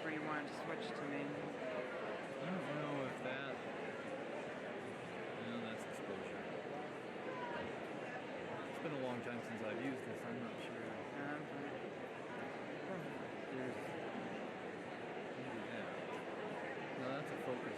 where you wanted to switch to main. I don't know if that... No, that's exposure. It's been a long time since I've used this, I'm not sure. There's... Maybe that. No, that's a focus.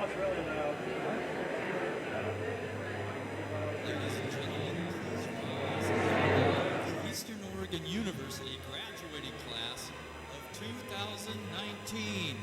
Ladies and gentlemen, please rise and welcome the Eastern Oregon University graduating class of 2019.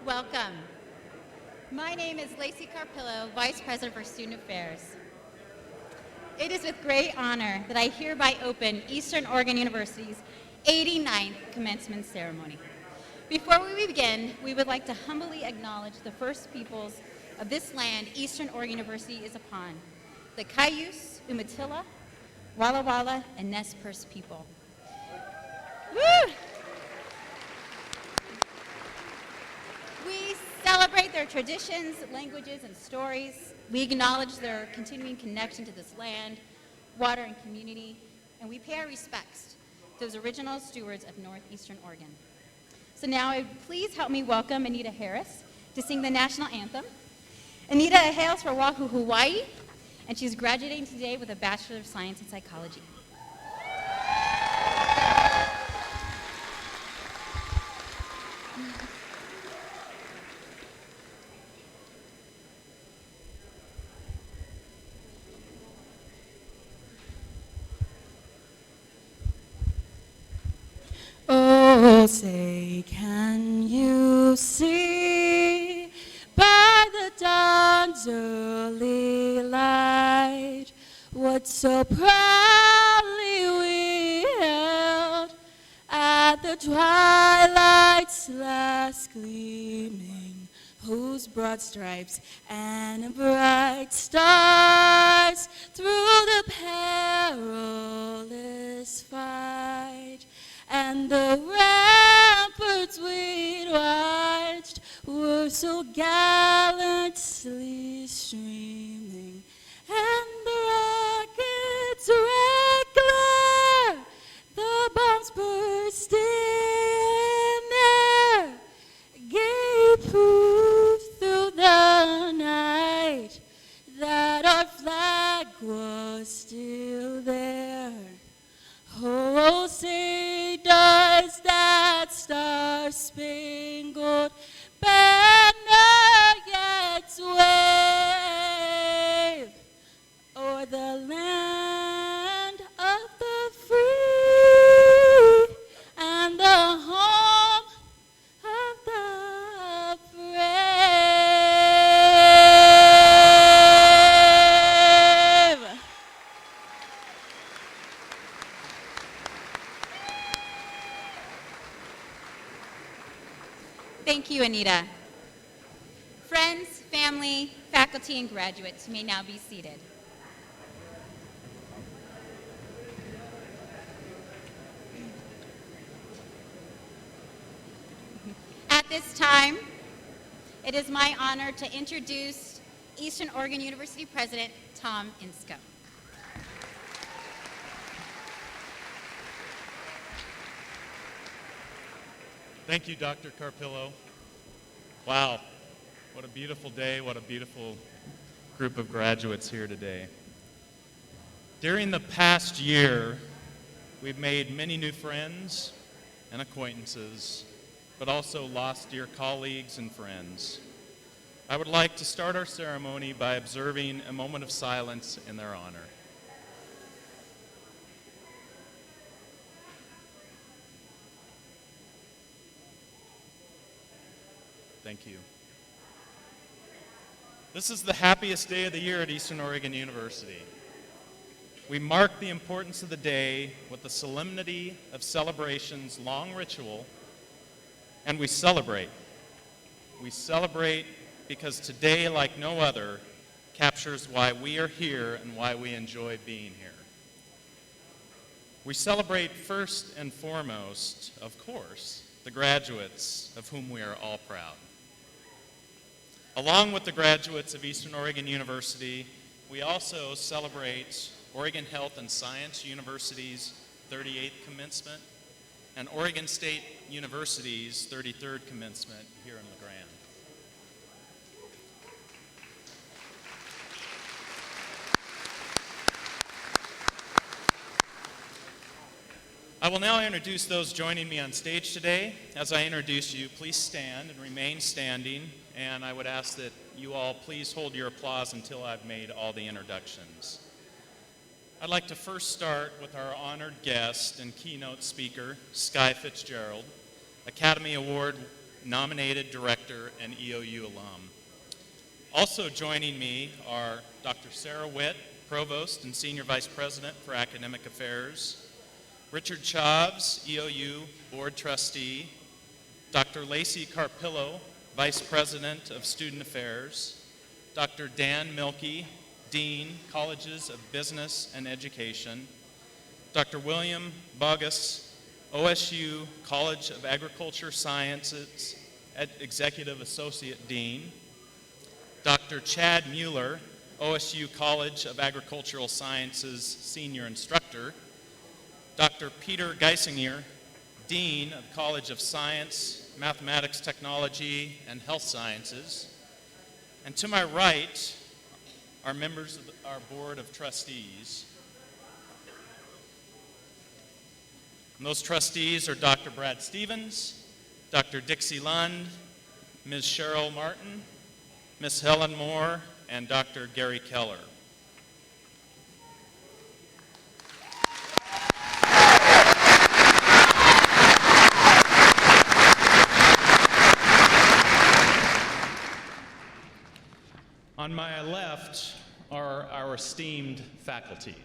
Welcome. My name is Lacey Carpillo, Vice President for Student Affairs. It is with great honor that I hereby open Eastern Oregon University's 89th commencement ceremony. Before we begin, we would like to humbly acknowledge the first peoples of this land Eastern Oregon University is upon, the Cayuse, Umatilla, Walla Walla, and Nez Perce people. Woo! We celebrate their traditions, languages, and stories. We acknowledge their continuing connection to this land, water, and community, and we pay our respects to those original stewards of Northeastern Oregon. So now, please help me welcome Anita Harris to sing the national anthem. Anita hails from Oahu, Hawaii, and she's graduating today with a Bachelor of Science in Psychology. Oh, say, can you see by the dawn's early light what so proudly we held at the twilight's last gleaming, whose broad stripes and bright stars through the perilous fight and the ramparts we'd watched were so gallantly streaming, and the rockets' red glare, the bombs bursting in there, gave proof through the night that our flag was still there. Oh, say does that star-spangled banner yet wave o'er the land of the free and the home of the brave? Thank you, Anita. Friends, family, faculty, and graduates, you may now be seated. At this time, it is my honor to introduce Eastern Oregon University President Tom Insko. Thank you, Dr. Carpillo. Wow, what a beautiful day, what a beautiful group of graduates here today. During the past year, we've made many new friends and acquaintances, but also lost dear colleagues and friends. I would like to start our ceremony by observing a moment of silence in their honor. Thank you. This is the happiest day of the year at Eastern Oregon University. We mark the importance of the day with the solemnity of celebration's long ritual, and we celebrate. We celebrate because today, like no other, captures why we are here and why we enjoy being here. We celebrate first and foremost, of course, the graduates of whom we are all proud. Along with the graduates of Eastern Oregon University, we also celebrate Oregon Health and Science University's 38th commencement and Oregon State University's 33rd commencement here in La Grande. I will now introduce those joining me on stage today. As I introduce you, please stand and remain standing, and I would ask that you all please hold your applause until I've made all the introductions. I'd like to first start with our honored guest and keynote speaker, Sky Fitzgerald, Academy Award nominated director, and EOU alum. Also joining me are Dr. Sarah Witt, Provost and Senior Vice President for Academic Affairs, Richard Chavs, EOU Board Trustee, Dr. Lacey Carpillo, Vice President of Student Affairs, Dr. Dan Milkey, Dean, Colleges of Business and Education, Dr. William Bogus, OSU College of Agriculture Sciences, Executive Associate Dean, Dr. Chad Mueller, OSU College of Agricultural Sciences Senior Instructor, Dr. Peter Geisinger, Dean of College of Science, Mathematics, Technology, and Health Sciences. And to my right are members of our Board of Trustees. And those trustees are Dr. Brad Stevens, Dr. Dixie Lund, Ms. Cheryl Martin, Ms. Helen Moore, and Dr. Gary Keller. On my left are our esteemed faculty.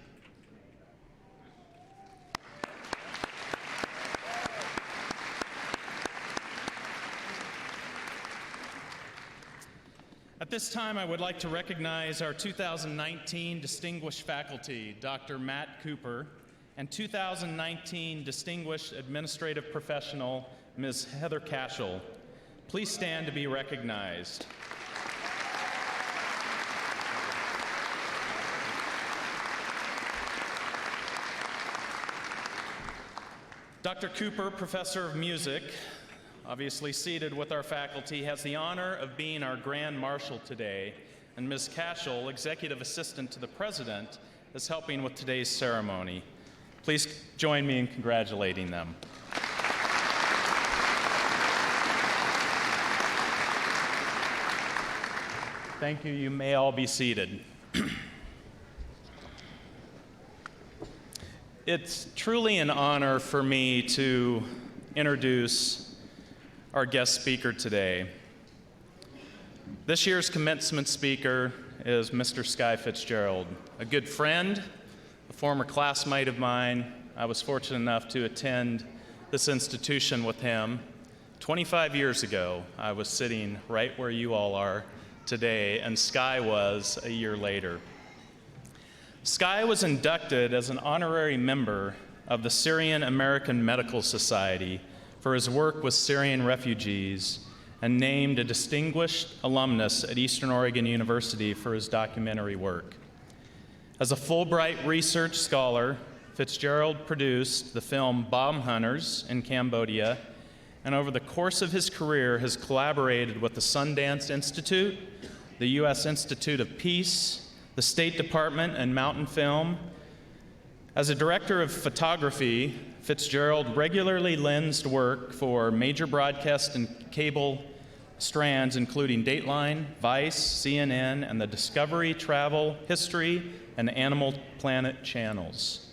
At this time, I would like to recognize our 2019 Distinguished Faculty, Dr. Matt Cooper, and 2019 Distinguished Administrative Professional, Ms. Heather Cashel. Please stand to be recognized. Dr. Cooper, Professor of Music, obviously seated with our faculty, has the honor of being our Grand Marshal today, and Ms. Cashel, Executive Assistant to the President, is helping with today's ceremony. Please join me in congratulating them. Thank you. You may all be seated. It's truly an honor for me to introduce our guest speaker today. This year's commencement speaker is Mr. Sky Fitzgerald, a good friend, a former classmate of mine. I was fortunate enough to attend this institution with him 25 years ago. I was sitting right where you all are today, and Sky was a year later. Sky was inducted as an honorary member of the Syrian American Medical Society for his work with Syrian refugees, and named a distinguished alumnus at Eastern Oregon University for his documentary work. As a Fulbright research scholar, Fitzgerald produced the film Bomb Hunters in Cambodia, and over the course of his career has collaborated with the Sundance Institute, the U.S. Institute of Peace, the State Department, and Mountain Film. As a director of photography, Fitzgerald regularly lensed work for major broadcast and cable strands, including Dateline, Vice, CNN, and the Discovery, Travel, History, and Animal Planet channels.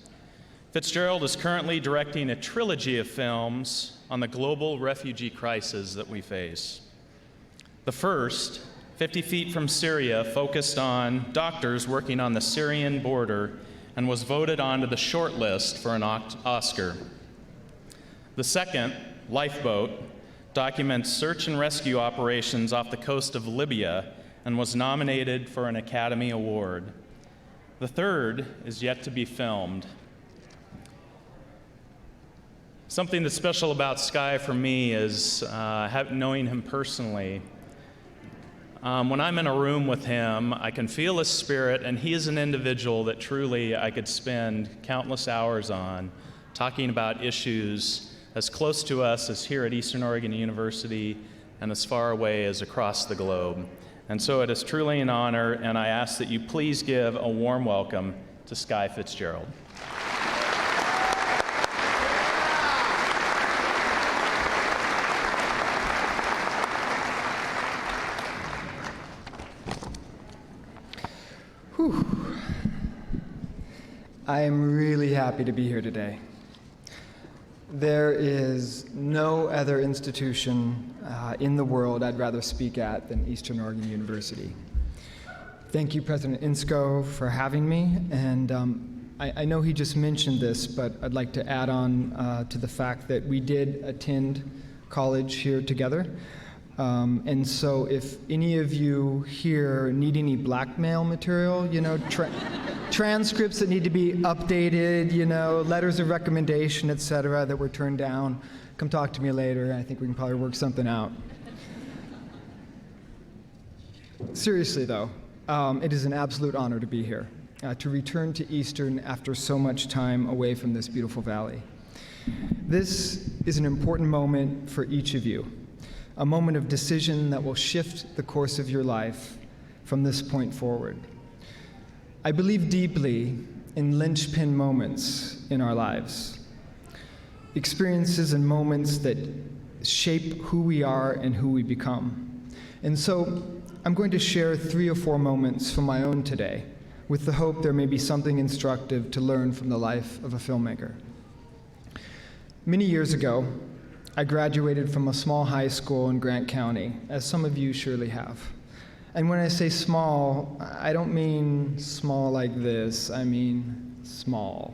Fitzgerald is currently directing a trilogy of films on the global refugee crisis that we face. The first, 50 Feet from Syria, focused on doctors working on the Syrian border and was voted onto the short list for an Oscar. The second, Lifeboat, documents search and rescue operations off the coast of Libya and was nominated for an Academy Award. The third is yet to be filmed. Something that's special about Sky for me is knowing him personally. When I'm in a room with him, I can feel his spirit, and he is an individual that truly I could spend countless hours on, talking about issues as close to us as here at Eastern Oregon University and as far away as across the globe. And so it is truly an honor, and I ask that you please give a warm welcome to Sky Fitzgerald. Whew. I am really happy to be here today. There is no other institution in the world I'd rather speak at than Eastern Oregon University. Thank you, President Insco, for having me. And I know he just mentioned this, but I'd like to add on to the fact that we did attend college here together. And so if any of you here need any blackmail material, transcripts that need to be updated, letters of recommendation, et cetera, that were turned down, come talk to me later. I think we can probably work something out. Seriously, though, it is an absolute honor to be here, to return to Eastern after so much time away from this beautiful valley. This is an important moment for each of you, a moment of decision that will shift the course of your life from this point forward. I believe deeply in linchpin moments in our lives, experiences and moments that shape who we are and who we become. And so I'm going to share 3 or 4 moments from my own today, with the hope there may be something instructive to learn from the life of a filmmaker. Many years ago, I graduated from a small high school in Grant County, as some of you surely have. And when I say small, I don't mean small like this, I mean small.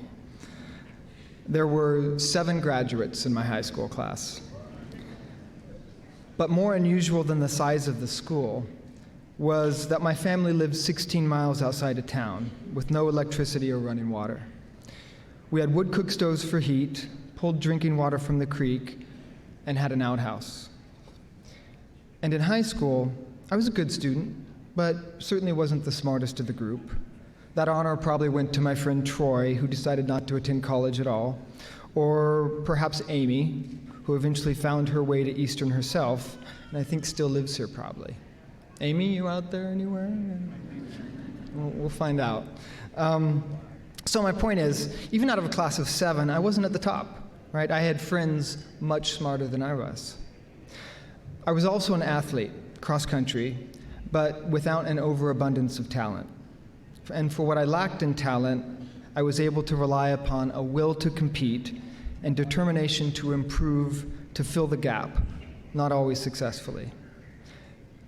There were 7 graduates in my high school class. But more unusual than the size of the school was that my family lived 16 miles outside of town with no electricity or running water. We had wood cook stoves for heat, pulled drinking water from the creek, and had an outhouse. And in high school, I was a good student, but certainly wasn't the smartest of the group. That honor probably went to my friend Troy, who decided not to attend college at all, or perhaps Amy, who eventually found her way to Eastern herself, and I think still lives here probably. Amy, you out there anywhere? We'll find out. So my point is, even out of a class of 7, I wasn't at the top. Right? I had friends much smarter than I was. I was also an athlete, cross country, but without an overabundance of talent. And for what I lacked in talent, I was able to rely upon a will to compete and determination to improve, to fill the gap, not always successfully.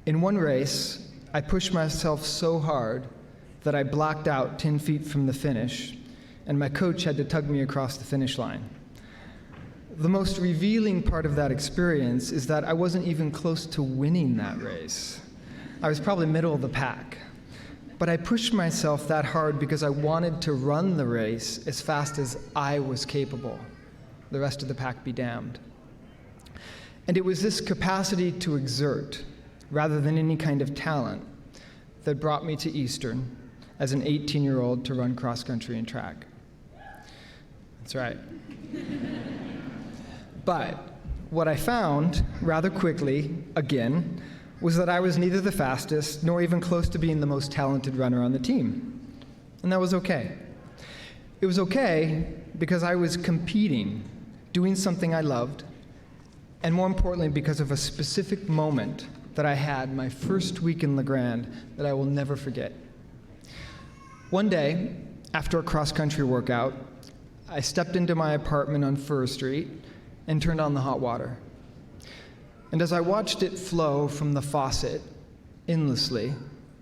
In one race, I pushed myself so hard that I blacked out 10 feet from the finish, and my coach had to tug me across the finish line. The most revealing part of that experience is that I wasn't even close to winning that race. I was probably middle of the pack. But I pushed myself that hard because I wanted to run the race as fast as I was capable. The rest of the pack be damned. And it was this capacity to exert, rather than any kind of talent, that brought me to Eastern as an 18-year-old to run cross country and track. That's right. But what I found rather quickly, again, was that I was neither the fastest nor even close to being the most talented runner on the team. And that was okay. It was okay because I was competing, doing something I loved, and more importantly, because of a specific moment that I had my first week in LeGrand that I will never forget. One day, after a cross-country workout, I stepped into my apartment on Fur Street and turned on the hot water. And as I watched it flow from the faucet endlessly,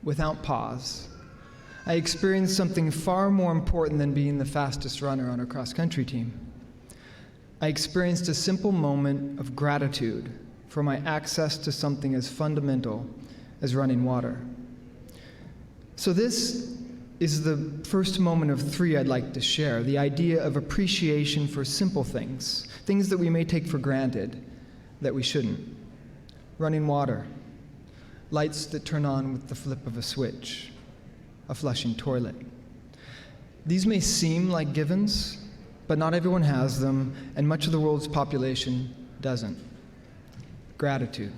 without pause, I experienced something far more important than being the fastest runner on a cross-country team. I experienced a simple moment of gratitude for my access to something as fundamental as running water. So this is the first moment of 3 I'd like to share, the idea of appreciation for simple things, things that we may take for granted that we shouldn't. Running water, lights that turn on with the flip of a switch, a flushing toilet. These may seem like givens, but not everyone has them, and much of the world's population doesn't. Gratitude.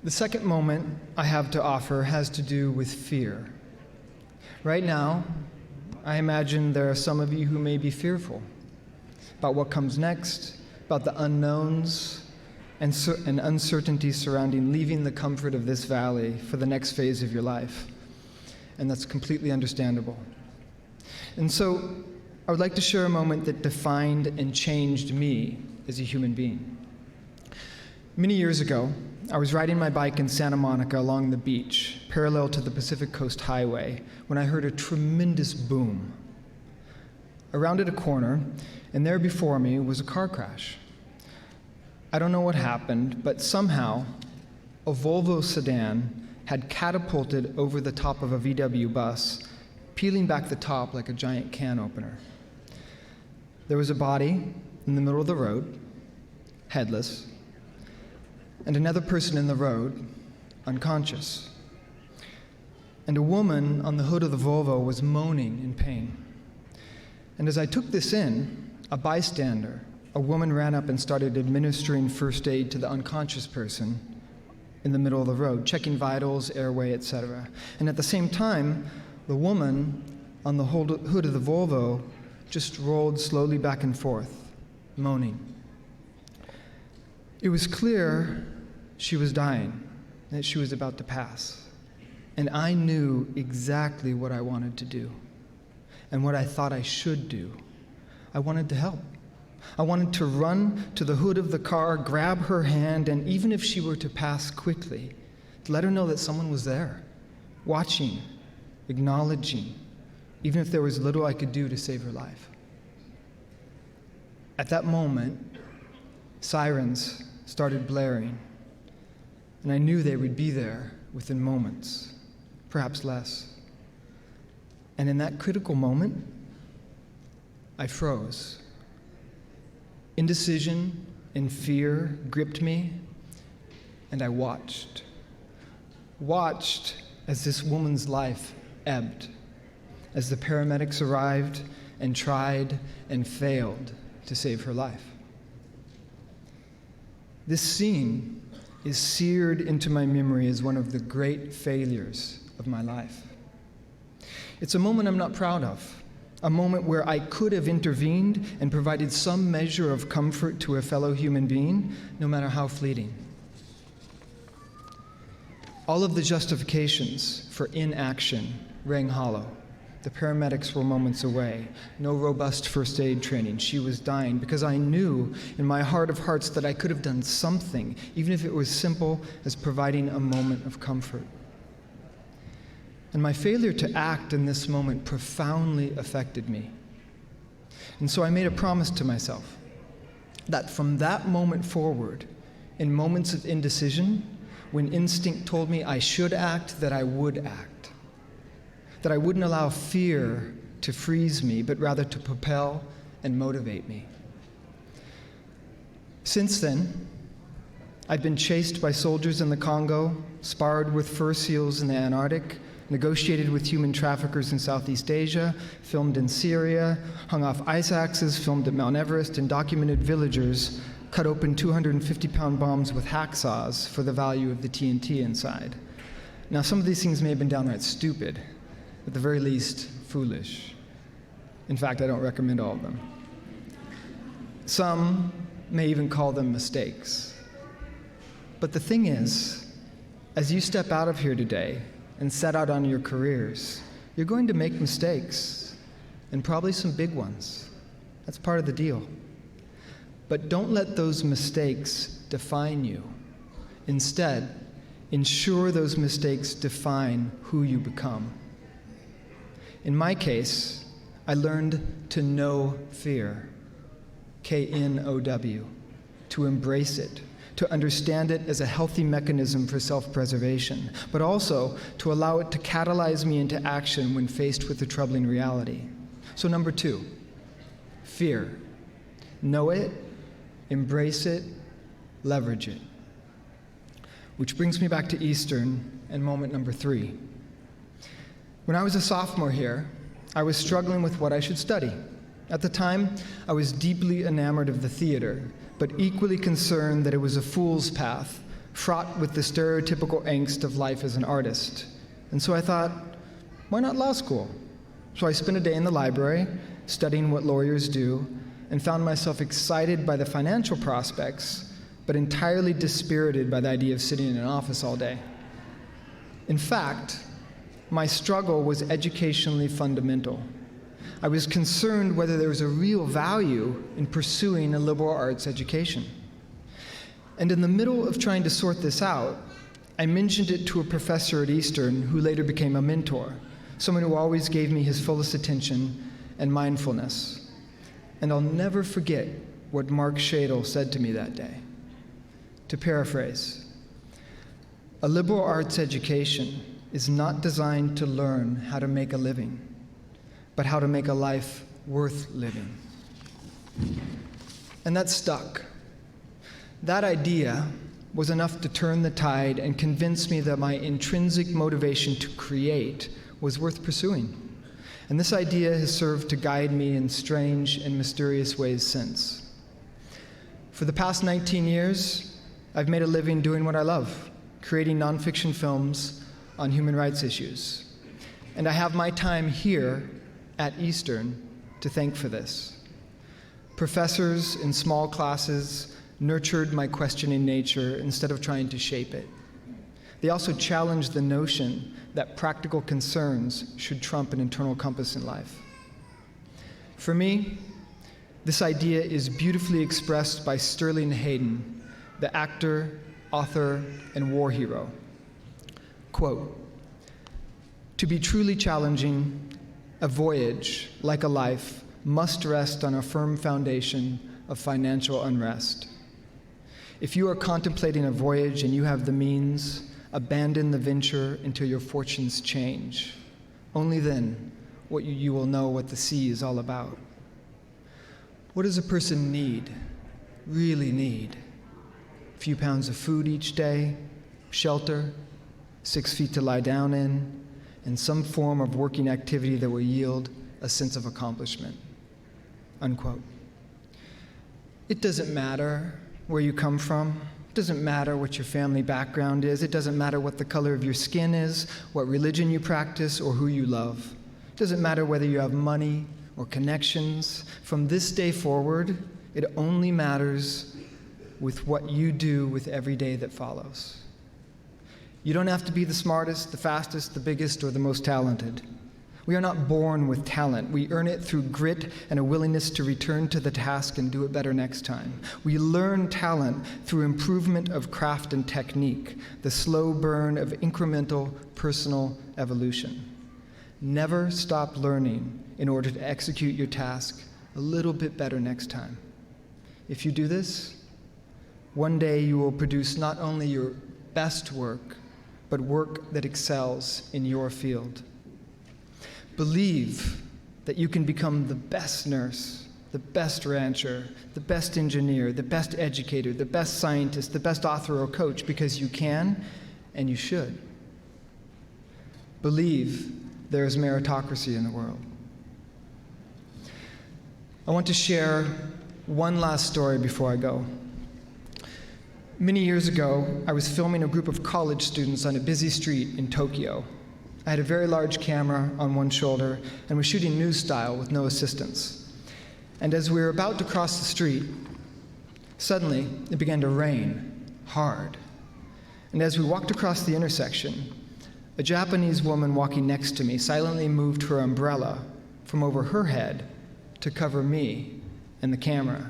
The second moment I have to offer has to do with fear. Right now, I imagine there are some of you who may be fearful about what comes next, about the unknowns and uncertainties surrounding leaving the comfort of this valley for the next phase of your life. And that's completely understandable. And so I would like to share a moment that defined and changed me as a human being. Many years ago, I was riding my bike in Santa Monica along the beach, parallel to the Pacific Coast Highway, when I heard a tremendous boom. I rounded a corner, and there before me was a car crash. I don't know what happened, but somehow a Volvo sedan had catapulted over the top of a VW bus, peeling back the top like a giant can opener. There was a body in the middle of the road, headless, and another person in the road, unconscious. And a woman on the hood of the Volvo was moaning in pain. And as I took this in, a bystander, a woman, ran up and started administering first aid to the unconscious person in the middle of the road, checking vitals, airway, etc. And at the same time, the woman on the hood of the Volvo just rolled slowly back and forth, moaning. It was clear she was dying, that she was about to pass. And I knew exactly what I wanted to do and what I thought I should do. I wanted to help. I wanted to run to the hood of the car, grab her hand, and even if she were to pass quickly, to let her know that someone was there, watching, acknowledging, even if there was little I could do to save her life. At that moment, sirens started blaring, and I knew they would be there within moments, perhaps less. And in that critical moment, I froze. Indecision and fear gripped me, and I watched as this woman's life ebbed, as the paramedics arrived and tried and failed to save her life. This scene is seared into my memory as one of the great failures of my life. It's a moment I'm not proud of, a moment where I could have intervened and provided some measure of comfort to a fellow human being, no matter how fleeting. All of the justifications for inaction rang hollow. The paramedics were moments away. No robust first aid training. She was dying because I knew in my heart of hearts that I could have done something, even if it was simple as providing a moment of comfort. And my failure to act in this moment profoundly affected me. And so I made a promise to myself that from that moment forward, in moments of indecision, when instinct told me I should act, that I would act. That I wouldn't allow fear to freeze me, but rather to propel and motivate me. Since then, I've been chased by soldiers in the Congo, sparred with fur seals in the Antarctic, negotiated with human traffickers in Southeast Asia, filmed in Syria, hung off ice axes, filmed at Mount Everest, and documented villagers cut open 250-pound bombs with hacksaws for the value of the TNT inside. Now, some of these things may have been downright stupid, at the very least, foolish. In fact, I don't recommend all of them. Some may even call them mistakes. But the thing is, as you step out of here today and set out on your careers, you're going to make mistakes, and probably some big ones. That's part of the deal. But don't let those mistakes define you. Instead, ensure those mistakes define who you become. In my case, I learned to know fear, K-N-O-W, to embrace it, to understand it as a healthy mechanism for self-preservation, but also to allow it to catalyze me into action when faced with a troubling reality. So number 2, fear. Know it, embrace it, leverage it. Which brings me back to Eastern and moment number 3. When I was a sophomore here, I was struggling with what I should study. At the time, I was deeply enamored of the theater, but equally concerned that it was a fool's path, fraught with the stereotypical angst of life as an artist. And so I thought, why not law school? So I spent a day in the library, studying what lawyers do, and found myself excited by the financial prospects, but entirely dispirited by the idea of sitting in an office all day. In fact, my struggle was educationally fundamental. I was concerned whether there was a real value in pursuing a liberal arts education. And in the middle of trying to sort this out, I mentioned it to a professor at Eastern who later became a mentor, someone who always gave me his fullest attention and mindfulness. And I'll never forget what Mark Shadle said to me that day. To paraphrase, a liberal arts education is not designed to learn how to make a living, but how to make a life worth living. And that stuck. That idea was enough to turn the tide and convince me that my intrinsic motivation to create was worth pursuing. And this idea has served to guide me in strange and mysterious ways since. For the past 19 years, I've made a living doing what I love, creating nonfiction films on human rights issues. And I have my time here at Eastern to thank for this. Professors in small classes nurtured my questioning nature instead of trying to shape it. They also challenged the notion that practical concerns should trump an internal compass in life. For me, this idea is beautifully expressed by Sterling Hayden, the actor, author, and war hero. Quote, "To be truly challenging, a voyage, like a life, must rest on a firm foundation of financial unrest. If you are contemplating a voyage and you have the means, abandon the venture until your fortunes change. Only then you will know what the sea is all about." What does a person need, really need? A few pounds of food each day, shelter, 6 feet to lie down in, and some form of working activity that will yield a sense of accomplishment. Unquote. It doesn't matter where you come from. It doesn't matter what your family background is. It doesn't matter what the color of your skin is, what religion you practice, or who you love. It doesn't matter whether you have money or connections. From this day forward, it only matters with what you do with every day that follows. You don't have to be the smartest, the fastest, the biggest, or the most talented. We are not born with talent. We earn it through grit and a willingness to return to the task and do it better next time. We learn talent through improvement of craft and technique, the slow burn of incremental personal evolution. Never stop learning in order to execute your task a little bit better next time. If you do this, one day you will produce not only your best work, but work that excels in your field. Believe that you can become the best nurse, the best rancher, the best engineer, the best educator, the best scientist, the best author or coach, because you can and you should. Believe there is meritocracy in the world. I want to share one last story before I go. Many years ago, I was filming a group of college students on a busy street in Tokyo. I had a very large camera on one shoulder and was shooting news style with no assistance. And as we were about to cross the street, suddenly it began to rain hard. And as we walked across the intersection, a Japanese woman walking next to me silently moved her umbrella from over her head to cover me and the camera.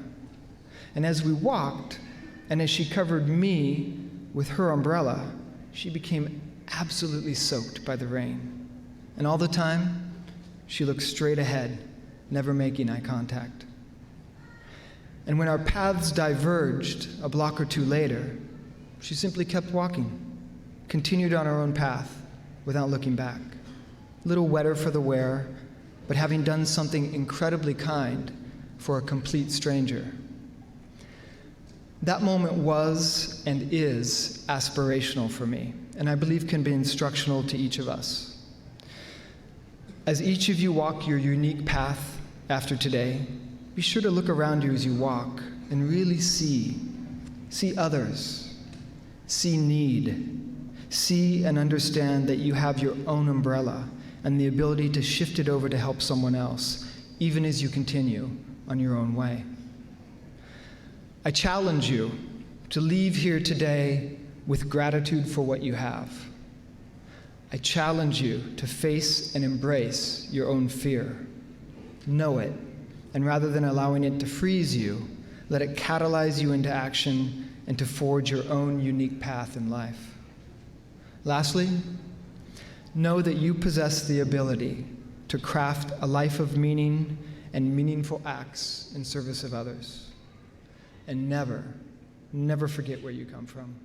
And as we walked, and as she covered me with her umbrella, she became absolutely soaked by the rain. And all the time, she looked straight ahead, never making eye contact. And when our paths diverged a block or two later, she simply kept walking, continued on her own path without looking back. A little wetter for the wear, but having done something incredibly kind for a complete stranger. That moment was and is aspirational for me, and I believe can be instructional to each of us. As each of you walk your unique path after today, be sure to look around you as you walk and really see others, see need, see and understand that you have your own umbrella and the ability to shift it over to help someone else, even as you continue on your own way. I challenge you to leave here today with gratitude for what you have. I challenge you to face and embrace your own fear. Know it, and rather than allowing it to freeze you, let it catalyze you into action and to forge your own unique path in life. Lastly, know that you possess the ability to craft a life of meaning and meaningful acts in service of others. And never, never forget where you come from.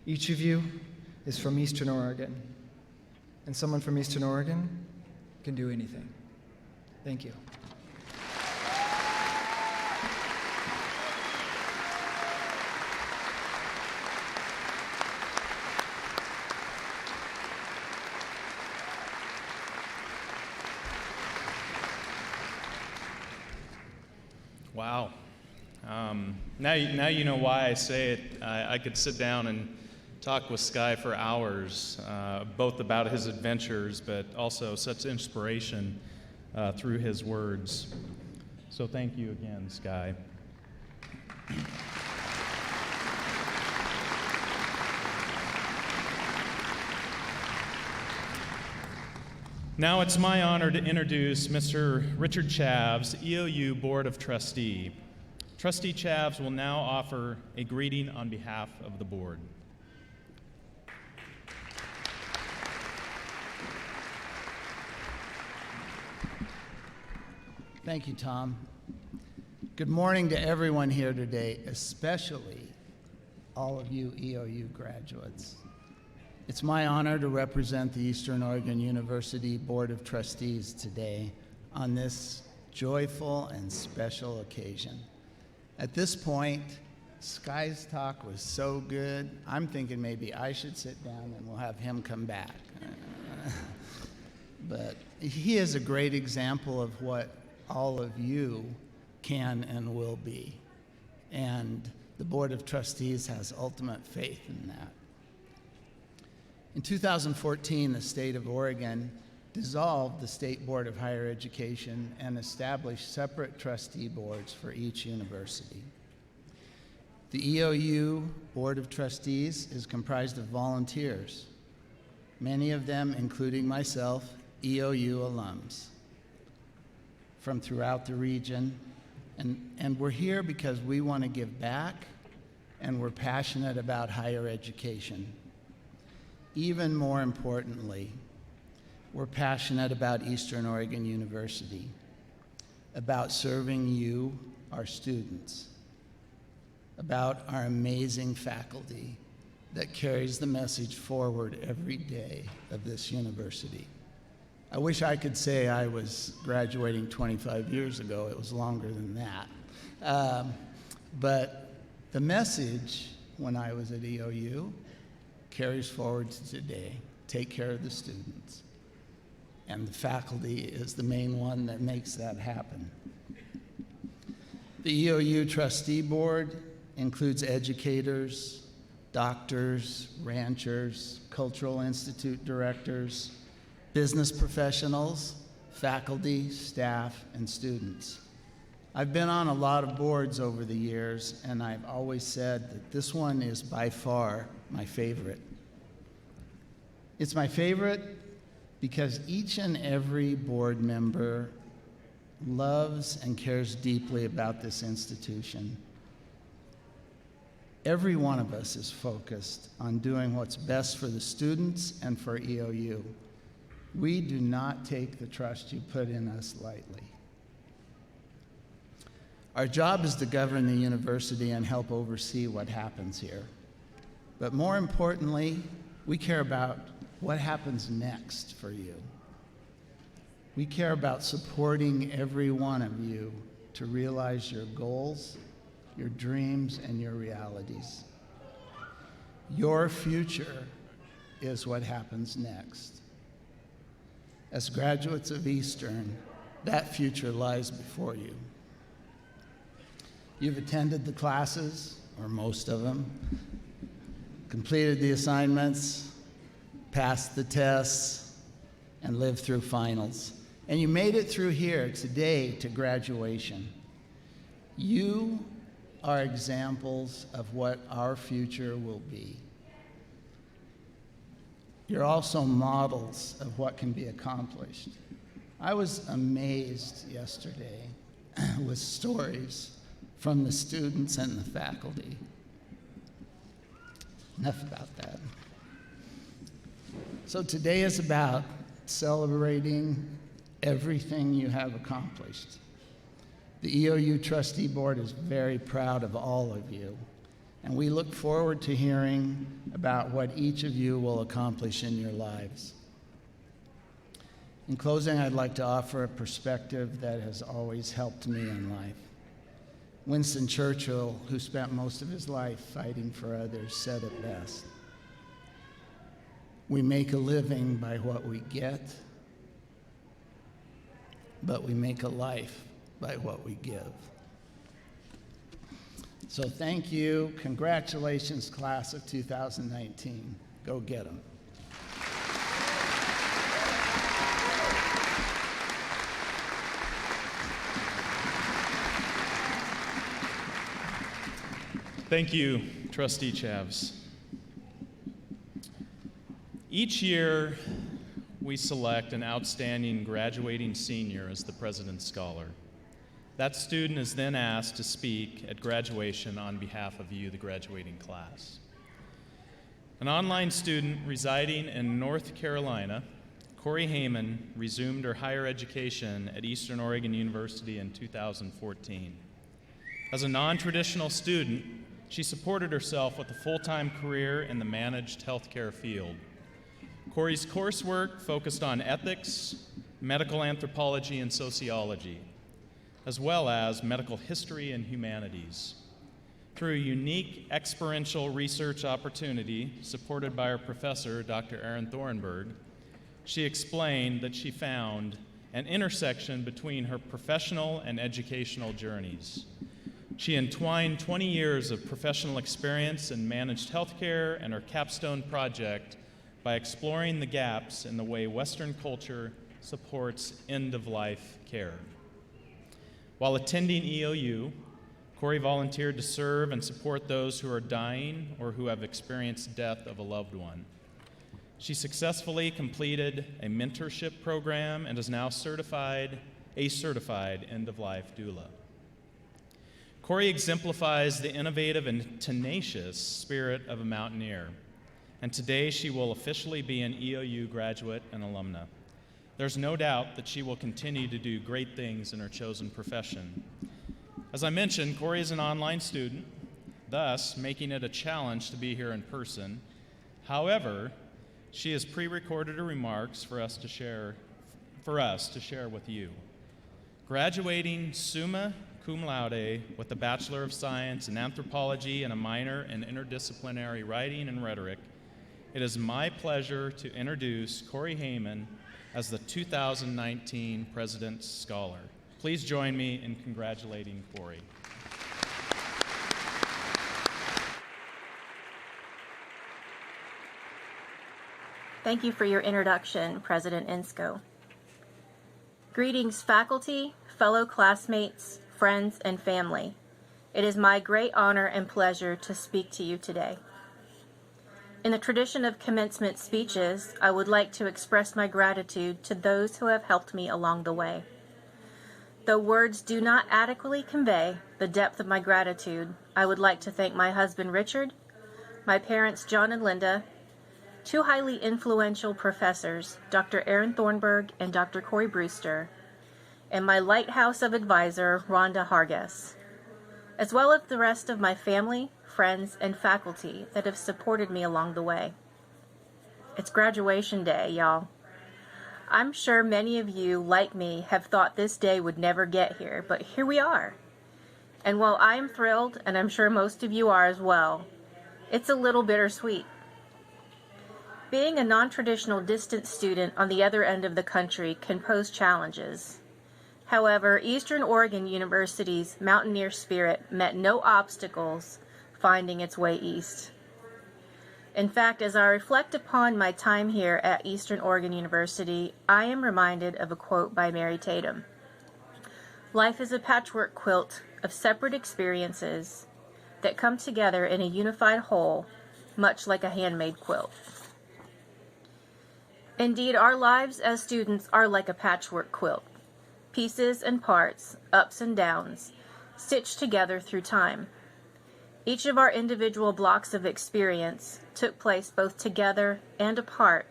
Each of you is from Eastern Oregon, and someone from Eastern Oregon can do anything. Thank you. Wow. Now you know why I say it. I could sit down and talk with Sky for hours, both about his adventures, but also such inspiration through his words. So thank you again, Sky. Now it's my honor to introduce Mr. Richard Chavs, EOU Board of Trustee. Trustee Chavs will now offer a greeting on behalf of the board. Thank you, Tom. Good morning to everyone here today, especially all of you EOU graduates. It's my honor to represent the Eastern Oregon University Board of Trustees today on this joyful and special occasion. At this point, Sky's talk was so good, I'm thinking maybe I should sit down and we'll have him come back. But he is a great example of what all of you can and will be. And the Board of Trustees has ultimate faith in that. In 2014, the state of Oregon dissolved the State Board of Higher Education and established separate trustee boards for each university. The EOU Board of Trustees is comprised of volunteers, many of them, including myself, EOU alums from throughout the region. And we're here because we want to give back, and we're passionate about higher education. Even more importantly, we're passionate about Eastern Oregon University, about serving you, our students, about our amazing faculty that carries the message forward every day of this university. I wish I could say I was graduating 25 years ago. It was longer than that. But the message when I was at EOU carries forward to today. Take care of the students. And the faculty is the main one that makes that happen. The EOU Trustee Board includes educators, doctors, ranchers, cultural institute directors, business professionals, faculty, staff, and students. I've been on a lot of boards over the years, and I've always said that this one is by far my favorite. It's my favorite because each and every board member loves and cares deeply about this institution. Every one of us is focused on doing what's best for the students and for EOU. We do not take the trust you put in us lightly. Our job is to govern the university and help oversee what happens here. But more importantly, we care about what happens next for you. We care about supporting every one of you to realize your goals, your dreams, and your realities. Your future is what happens next. As graduates of Eastern, that future lies before you. You've attended the classes, or most of them, completed the assignments, passed the tests, and lived through finals. And you made it through here today to graduation. You are examples of what our future will be. You're also models of what can be accomplished. I was amazed yesterday with stories from the students and the faculty. Enough about that. So today is about celebrating everything you have accomplished. The EOU Trustee Board is very proud of all of you, and we look forward to hearing about what each of you will accomplish in your lives. In closing, I'd like to offer a perspective that has always helped me in life. Winston Churchill, who spent most of his life fighting for others, said it best. We make a living by what we get, but we make a life by what we give. So thank you. Congratulations, class of 2019. Go get them. Thank you, Trustee Chavs. Each year, we select an outstanding graduating senior as the President's Scholar. That student is then asked to speak at graduation on behalf of you, the graduating class. An online student residing in North Carolina, Corey Heyman, resumed her higher education at Eastern Oregon University in 2014. As a non-traditional student, she supported herself with a full-time career in the managed healthcare field. Corey's coursework focused on ethics, medical anthropology, and sociology, as well as medical history and humanities. Through a unique experiential research opportunity supported by her professor, Dr. Aaron Thornburg, she explained that she found an intersection between her professional and educational journeys. She entwined 20 years of professional experience in managed healthcare and her capstone project by exploring the gaps in the way Western culture supports end-of-life care. While attending EOU, Corey volunteered to serve and support those who are dying or who have experienced death of a loved one. She successfully completed a mentorship program and is now a certified end-of-life doula. Corey exemplifies the innovative and tenacious spirit of a mountaineer, and today she will officially be an EOU graduate and alumna. There's no doubt that she will continue to do great things in her chosen profession. As I mentioned, Corey is an online student, thus making it a challenge to be here in person. However, she has pre-recorded her remarks for us to share with you. Graduating summa cum laude with a Bachelor of Science in Anthropology and a minor in interdisciplinary writing and rhetoric, it is my pleasure to introduce Corey Heyman as the 2019 President's Scholar. Please join me in congratulating Corey. Thank you for your introduction, President Insco. Greetings, faculty, fellow classmates, friends, and family. It is my great honor and pleasure to speak to you today. In the tradition of commencement speeches, I would like to express my gratitude to those who have helped me along the way. Though words do not adequately convey the depth of my gratitude, I would like to thank my husband Richard, my parents John and Linda, two highly influential professors, Dr. Aaron Thornburg and Dr. Corey Brewster, and my lighthouse of advisor, Rhonda Hargess, as well as the rest of my family, friends, and faculty that have supported me along the way. It's graduation day, y'all. I'm sure many of you, like me, have thought this day would never get here, but here we are. And while I am thrilled, and I'm sure most of you are as well, it's a little bittersweet. Being a non-traditional distant student on the other end of the country can pose challenges. However, Eastern Oregon University's mountaineer spirit met no obstacles finding its way east. In fact, as I reflect upon my time here at Eastern Oregon University, I am reminded of a quote by Mary Tatum. Life is a patchwork quilt of separate experiences that come together in a unified whole, much like a handmade quilt. Indeed, our lives as students are like a patchwork quilt, pieces and parts, ups and downs, stitched together through time. Each of our individual blocks of experience took place both together and apart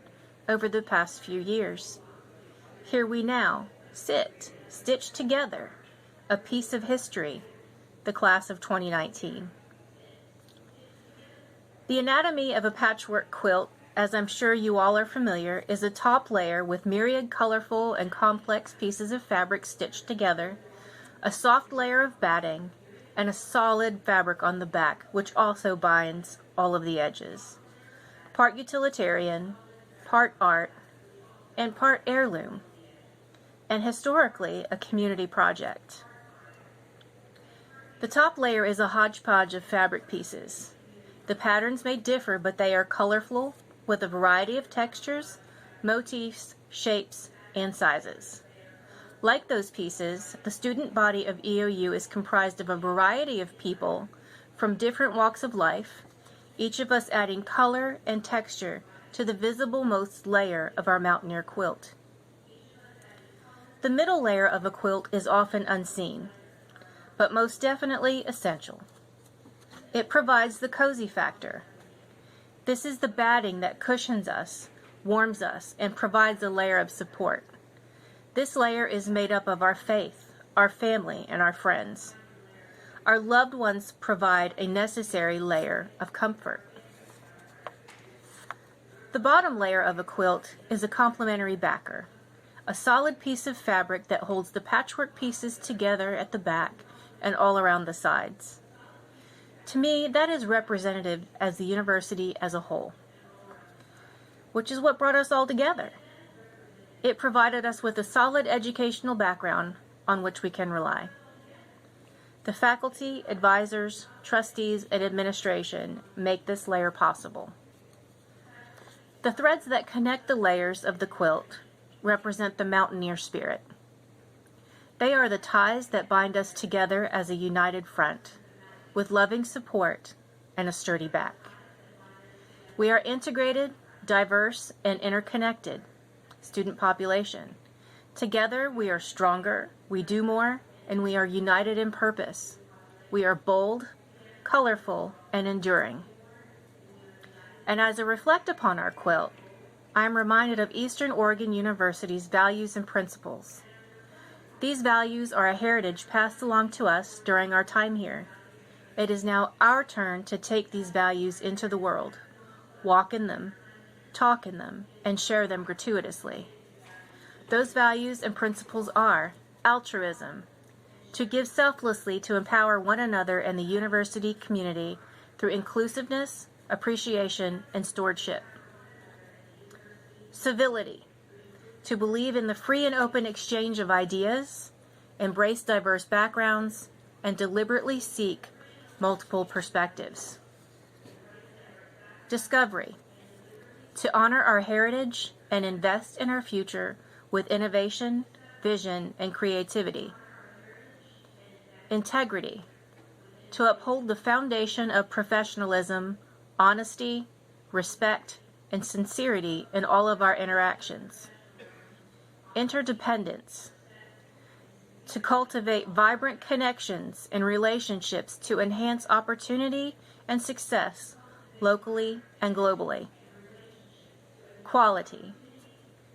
over the past few years. Here we now sit, stitched together, a piece of history, the class of 2019. The anatomy of a patchwork quilt, as I'm sure you all are familiar, is a top layer with myriad colorful and complex pieces of fabric stitched together, a soft layer of batting, and a solid fabric on the back, which also binds all of the edges. Part utilitarian, part art, and part heirloom, and historically a community project. The top layer is a hodgepodge of fabric pieces. The patterns may differ, but they are colorful with a variety of textures, motifs, shapes, and sizes. Like those pieces, the student body of EOU is comprised of a variety of people from different walks of life, each of us adding color and texture to the visible most layer of our mountaineer quilt. The middle layer of a quilt is often unseen, but most definitely essential. It provides the cozy factor. This is the batting that cushions us, warms us, and provides a layer of support. This layer is made up of our faith, our family, and our friends. Our loved ones provide a necessary layer of comfort. The bottom layer of a quilt is a complementary backer, a solid piece of fabric that holds the patchwork pieces together at the back and all around the sides. To me, that is representative as the university as a whole, which is what brought us all together. It provided us with a solid educational background on which we can rely. The faculty, advisors, trustees, and administration make this layer possible. The threads that connect the layers of the quilt represent the mountaineer spirit. They are the ties that bind us together as a united front, with loving support and a sturdy back. We are integrated, diverse, and interconnected student population. Together we are stronger, we do more, and we are united in purpose. We are bold, colorful, and enduring. And as I reflect upon our quilt, I am reminded of Eastern Oregon University's values and principles. These values are a heritage passed along to us during our time here. It is now our turn to take these values into the world, walk in them, talk in them, and share them gratuitously. Those values and principles are altruism, to give selflessly to empower one another and the university community through inclusiveness, appreciation, and stewardship. Civility, to believe in the free and open exchange of ideas, embrace diverse backgrounds, and deliberately seek multiple perspectives. Discovery, to honor our heritage and invest in our future with innovation, vision, and creativity. Integrity, to uphold the foundation of professionalism, honesty, respect, and sincerity in all of our interactions. Interdependence, to cultivate vibrant connections and relationships to enhance opportunity and success locally and globally. Quality,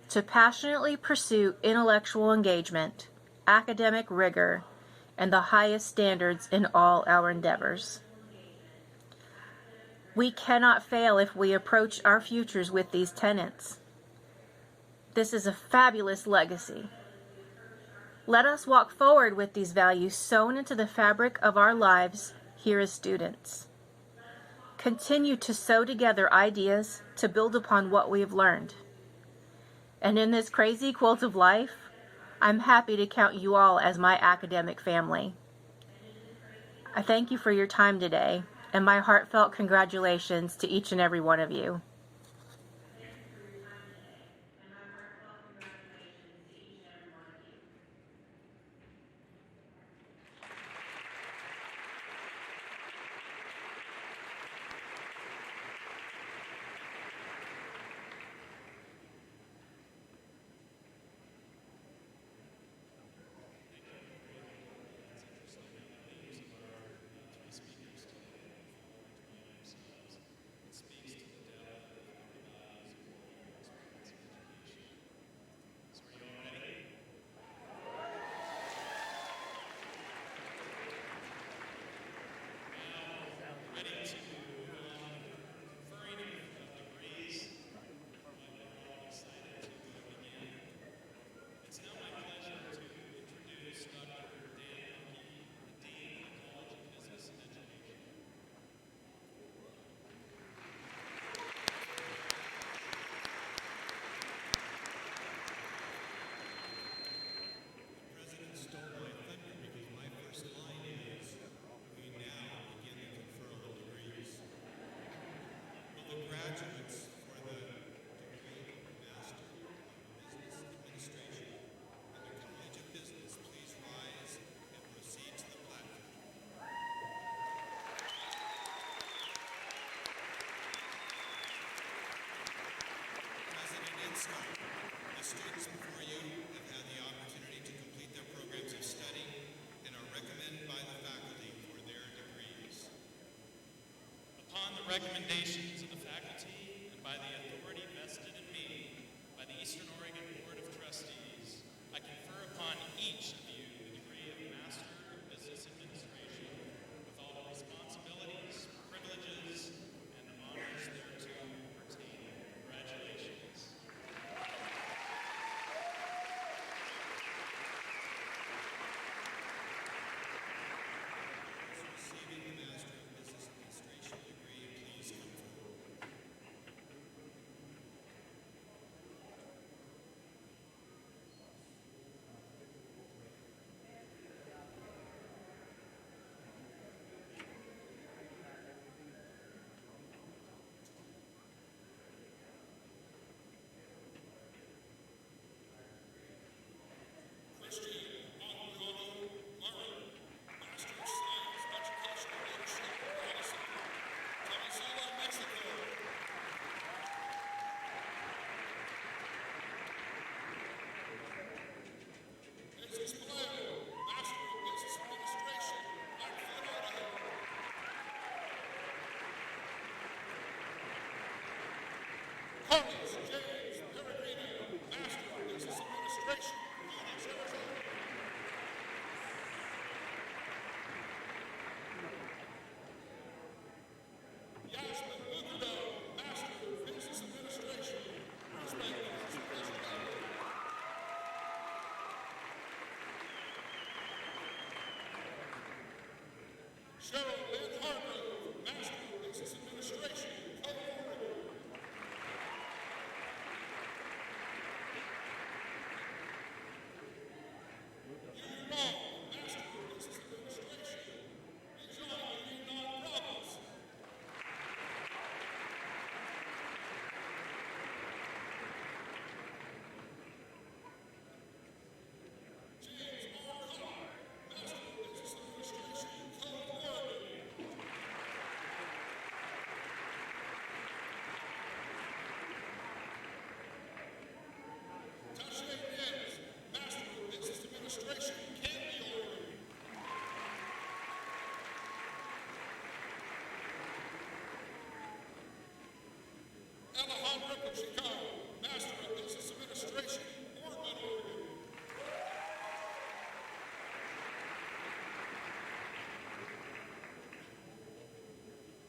to passionately pursue intellectual engagement, academic rigor, and the highest standards in all our endeavors. We cannot fail if we approach our futures with these tenets. This is a fabulous legacy. Let us walk forward with these values sewn into the fabric of our lives here as students. Continue to sew together ideas to build upon what we have learned. And in this crazy quilt of life, I'm happy to count you all as my academic family. I thank you for your time today, and my heartfelt congratulations to each and every one of you. ready to move on conferring of degrees. We're all excited to begin. It's now my pleasure to introduce Dr. Dan Monkey, the Dean of the College of Business and Education. President stole my thunder because my first line is, we now begin the conferral of degrees. Will the graduates for the degree Master of Business Administration and the College of Business please rise and proceed to the platform? President Insko, the students before you have had the opportunity to complete their programs of study and are recommended by the faculty for their degrees. Upon the recommendations of the faculty and by the authority vested in me by the Eastern Oregon Board of Trustees, I confer upon each of you the degree of Master of Business Administration with all the responsibilities, privileges, and honors thereto pertaining. Congratulations. Those receiving the Master of Business Administration degree, please come forward. Christian Anguano Murray, Master of Science, Educational Leadership and Policy, Telesilla, Mexico. Jesus Palayo, Master of Business Administration, Blackfoot, Idaho. Carlos James Peregrino, Master of Business Administration, Phoenix, Arizona. Yasmin Lukudo, Master of Business Administration, Brisbane, Australia. Cheryl Lynn Hargrove, Master of Business Administration, California. Yu Long, Master of Business Administration, Bijan Yunnan Province. James R. Carr, Master of Business Administration, California. Tasha Nez, Master of Business Administration, Canby, Oregon. Alejandra Pacheco, Master of Business Administration, Portland, Oregon.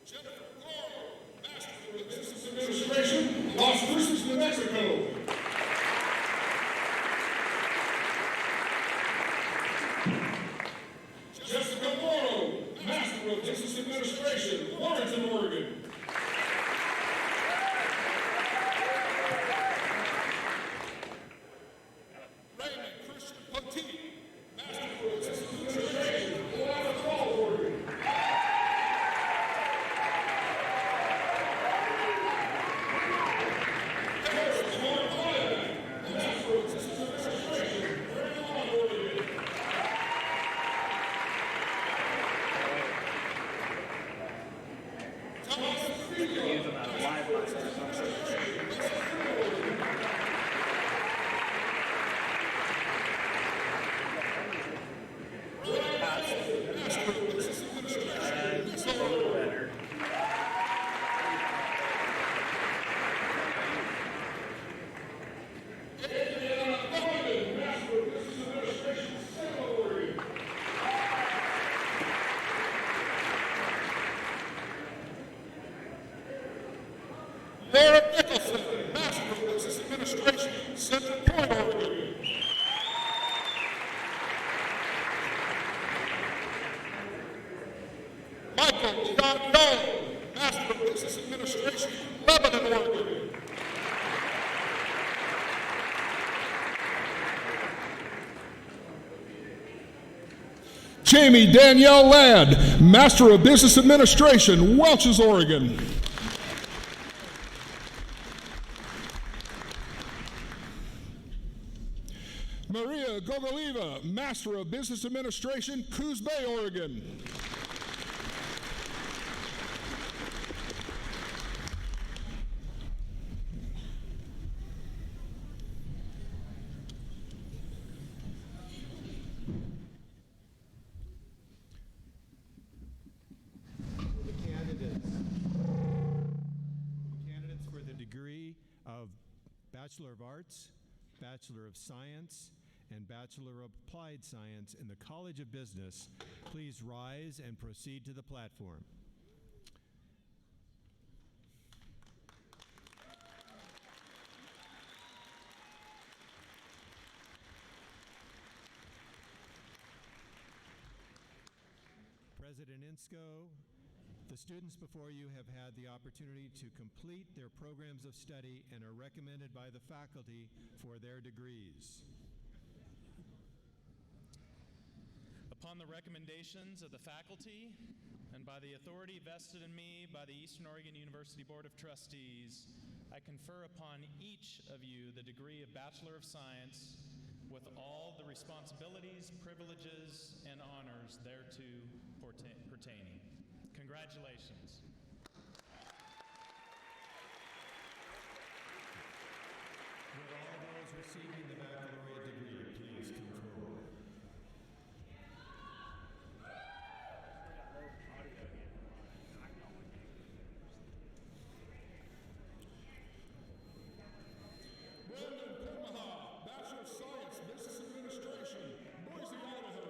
Jennifer Gore, Master of Business Administration, Las Cruces, New Mexico. Jessica Morrow, Master of Business Administration, Warrenton, Oregon. Raymond Christian Poteet, Master of Business Administration, Ottawa Falls, Oregon. Harris Mark Wyman, Master of Business Administration, Vermont, Oregon. Thomas Cedar Point, Oregon. Michael Scott Young, Master of Business Administration, Lebanon, Oregon. Jamie Danielle Ladd, Master of Business Administration, Welches, Oregon. Maria Gogolieva, Master of Business Administration, Coos Bay, Oregon. Candidates for the degree of Bachelor of Arts, Bachelor of Science, and Bachelor of Applied Science in the College of Business, please rise and proceed to the platform. President Insko, the students before you have had the opportunity to complete their programs of study and are recommended by the faculty for their degrees. Upon the recommendations of the faculty and by the authority vested in me by the Eastern Oregon University Board of Trustees, I confer upon each of you the degree of Bachelor of Science with all the responsibilities, privileges, and honors thereto pertaining. Congratulations. Will all those receiving the baccalaureate degree please come forward? Brandon Permaha, Bachelor of Science, Business Administration, Boise, Idaho.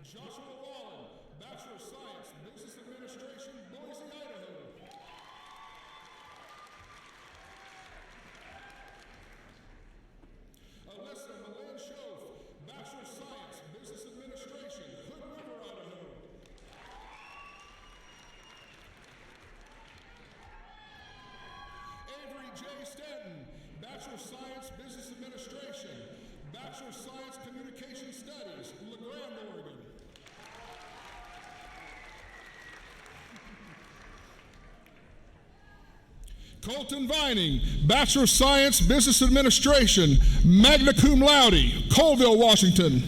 Joshua Wallen, Bachelor of Science, Business Administration, Boise, Idaho. Alyssa Malin Schoaf, Bachelor of Science, Business Administration, Hood River, Idaho. Avery J. Stanton, Bachelor of Science, Business Administration, Bachelor of Science, Communication Studies, La Grande, Oregon. Colton Vining, Bachelor of Science, Business Administration, magna cum laude, Colville, Washington.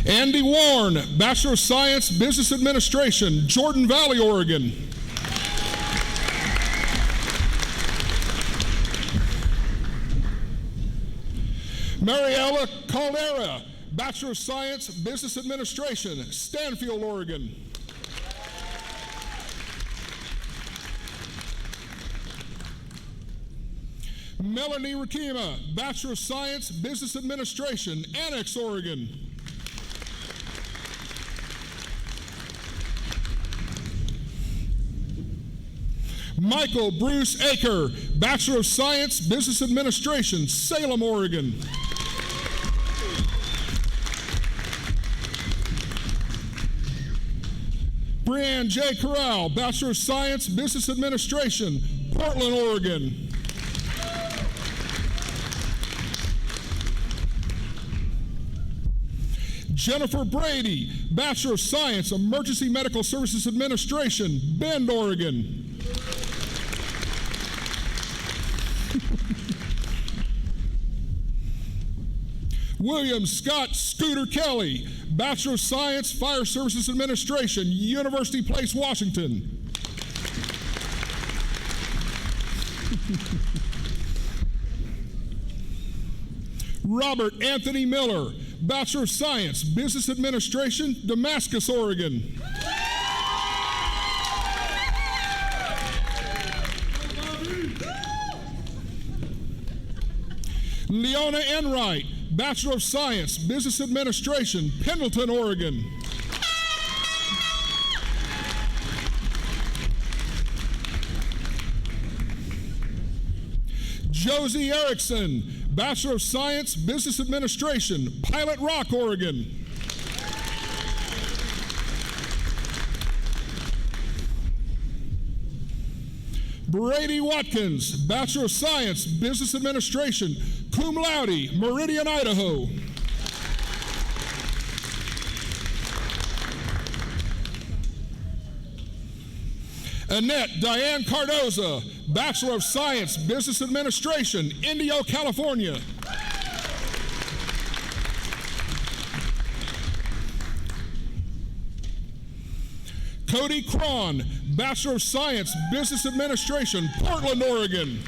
Andy Warren, Bachelor of Science, Business Administration, Jordan Valley, Oregon. Mariella Caldera, Bachelor of Science, Business Administration, Stanfield, Oregon. Melanie Rakima, Bachelor of Science, Business Administration, Annex, Oregon. Michael Bruce Aker, Bachelor of Science, Business Administration, Salem, Oregon. Brianne J. Corral, Bachelor of Science, Business Administration, Portland, Oregon. Jennifer Brady, Bachelor of Science, Emergency Medical Services Administration, Bend, Oregon. William Scott Scooter Kelly, Bachelor of Science, Fire Services Administration, University Place, Washington. Robert Anthony Miller, Bachelor of Science, Business Administration, Damascus, Oregon. Leona Enright, Bachelor of Science, Business Administration, Pendleton, Oregon. Josie Erickson, Bachelor of Science, Business Administration, Pilot Rock, Oregon. Brady Watkins, Bachelor of Science, Business Administration, cum laude, Meridian, Idaho. Annette Diane Cardoza, Bachelor of Science, Business Administration, Indio, California. Cody Cron, Bachelor of Science, Business Administration, Portland, Oregon.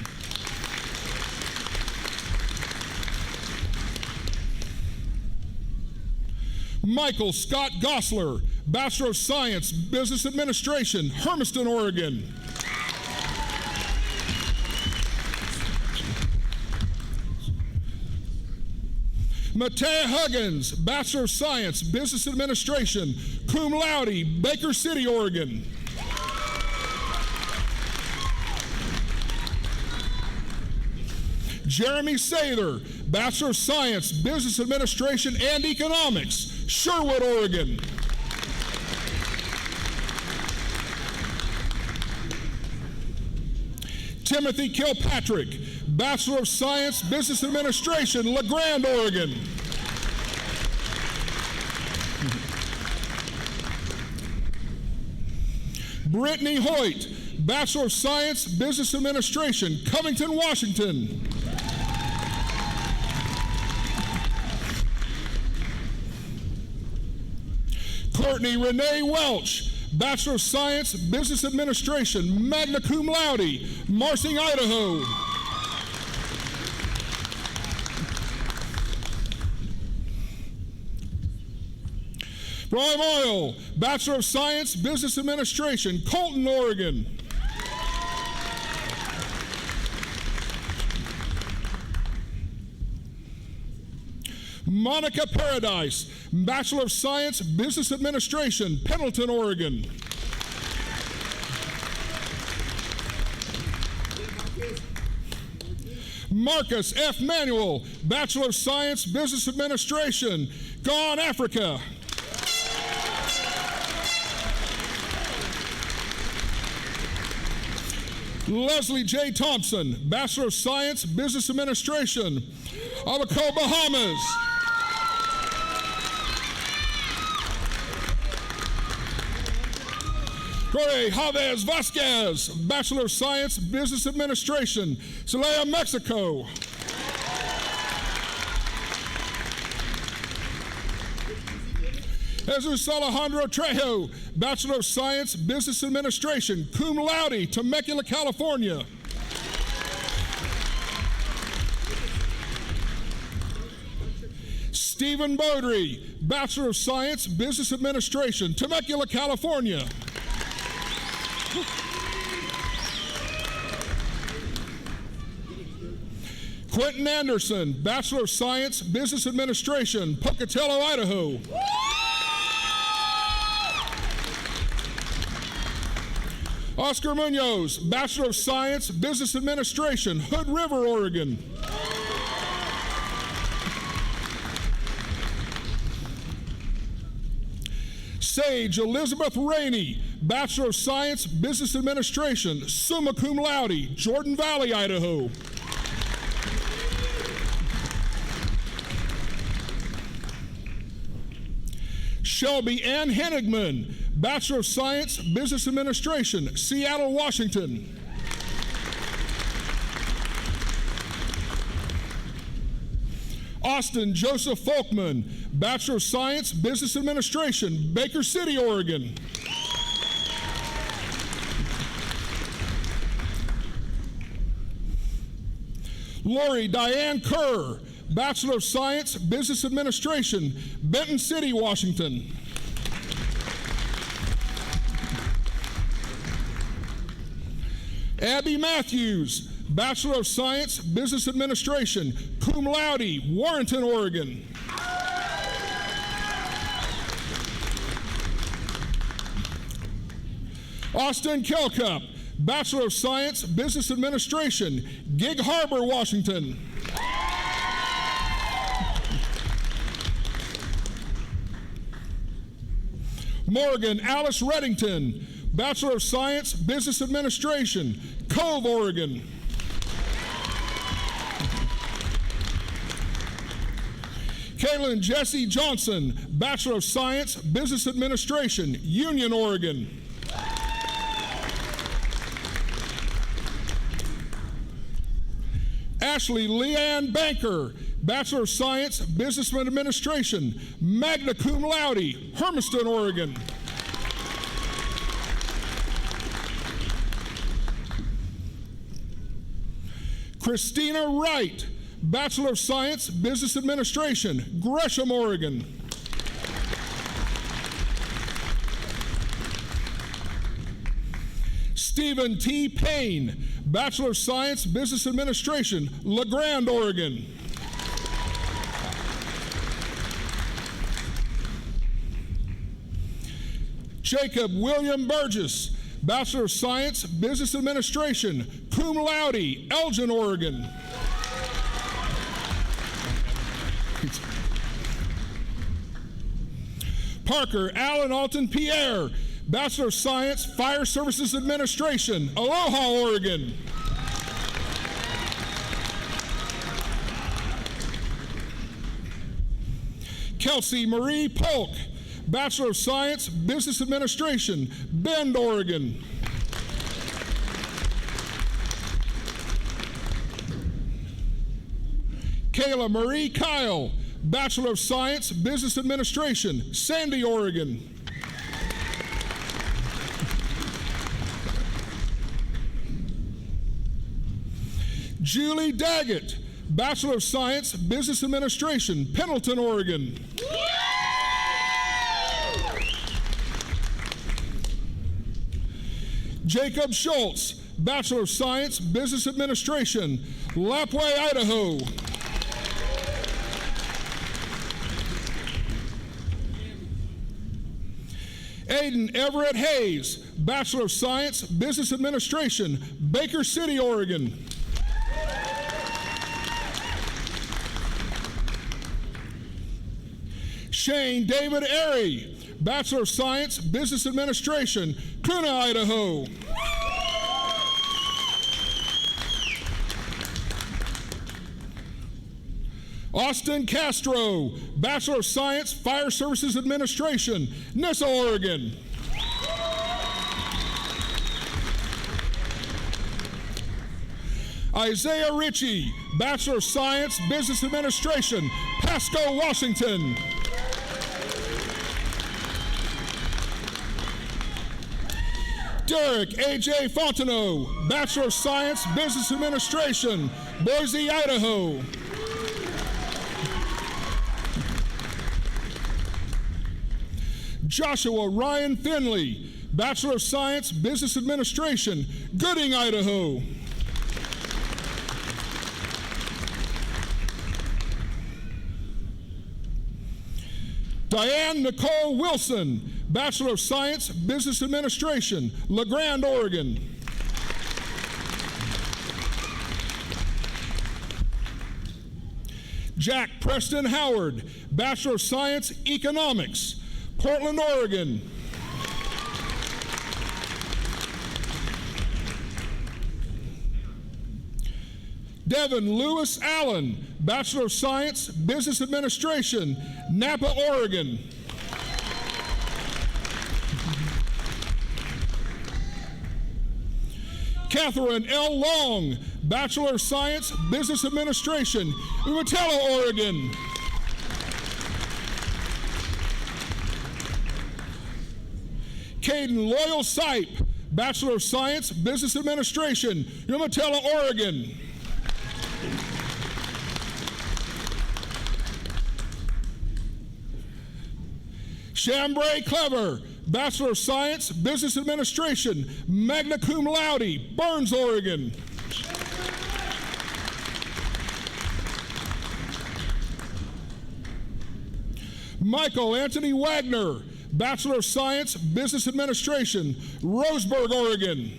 Michael Scott Gosler, Bachelor of Science, Business Administration, Hermiston, Oregon. Matea Huggins, Bachelor of Science, Business Administration, cum laude, Baker City, Oregon. Jeremy Sather, Bachelor of Science, Business Administration and Economics, Sherwood, Oregon. Timothy Kilpatrick, Bachelor of Science, Business Administration, LeGrand, Oregon. Brittany Hoyt, Bachelor of Science, Business Administration, Covington, Washington. Courtney Renee Welch, Bachelor of Science, Business Administration, magna cum laude, Marsing, Idaho. Brian Oil, Bachelor of Science, Business Administration, Colton, Oregon. Monica Paradise, Bachelor of Science, Business Administration, Pendleton, Oregon. Marcus F. Manuel, Bachelor of Science, Business Administration, Gone, Africa. Leslie J. Thompson, Bachelor of Science, Business Administration, Abaco, Bahamas. Jorge Chavez Vasquez, Bachelor of Science, Business Administration, Celaya, Mexico. Jesus Alejandro Trejo, Bachelor of Science, Business Administration, cum laude, Temecula, California. Stephen Beaudry, Bachelor of Science, Business Administration, Temecula, California. Quentin Anderson, Bachelor of Science, Business Administration, Pocatello, Idaho. Oscar Munoz, Bachelor of Science, Business Administration, Hood River, Oregon. Sage Elizabeth Rainey, Bachelor of Science, Business Administration, summa cum laude, Jordan Valley, Idaho. Shelby Ann Henigman, Bachelor of Science, Business Administration, Seattle, Washington. Austin Joseph Folkman, Bachelor of Science, Business Administration, Baker City, Oregon. Lori Diane Kerr, Bachelor of Science, Business Administration, Benton City, Washington. Abby Matthews, Bachelor of Science, Business Administration, cum laude, Warrenton, Oregon. Austin Kelcup, Bachelor of Science, Business Administration, Gig Harbor, Washington. Morgan Alice Reddington, Bachelor of Science, Business Administration, Cove, Oregon. Kaylin Jesse Johnson, Bachelor of Science, Business Administration, Union, Oregon. Ashley Leanne Banker, Bachelor of Science, Business Administration, magna cum laude, Hermiston, Oregon. Christina Wright, Bachelor of Science, Business Administration, Gresham, Oregon. Stephen T. Payne, Bachelor of Science, Business Administration, La Grande, Oregon. Jacob William Burgess, Bachelor of Science, Business Administration, cum laude, Elgin, Oregon. Parker Allen Alton Pierre, Bachelor of Science, Fire Services Administration, Aloha, Oregon. Kelsey Marie Polk, Bachelor of Science, Business Administration, Bend, Oregon. Kayla Marie Kyle, Bachelor of Science, Business Administration, Sandy, Oregon. Julie Daggett, Bachelor of Science, Business Administration, Pendleton, Oregon. Jacob Schultz, Bachelor of Science, Business Administration, Lapwai, Idaho. Aiden Everett Hayes, Bachelor of Science, Business Administration, Baker City, Oregon. Shane David Airy, Bachelor of Science, Business Administration, Kuna, Idaho. Austin Castro, Bachelor of Science, Fire Services Administration, Nissa, Oregon. Isaiah Ritchie, Bachelor of Science, Business Administration, Pasco, Washington. Derek A.J. Fontenot, Bachelor of Science, Business Administration, Boise, Idaho. Joshua Ryan Finley, Bachelor of Science, Business Administration, Gooding, Idaho. Diane Nicole Wilson, Bachelor of Science, Business Administration, La Grande, Oregon. Jack Preston Howard, Bachelor of Science, Economics, Portland, Oregon. Devin Lewis Allen, Bachelor of Science, Business Administration, Napa, Oregon. Catherine L. Long, Bachelor of Science, Business Administration, Umatilla, Oregon. Caden Loyal Sipe, Bachelor of Science, Business Administration, Umatilla, Oregon. Chambray Clever, Bachelor of Science, Business Administration, magna cum laude, Burns, Oregon. Michael Anthony Wagner, Bachelor of Science, Business Administration, Roseburg, Oregon.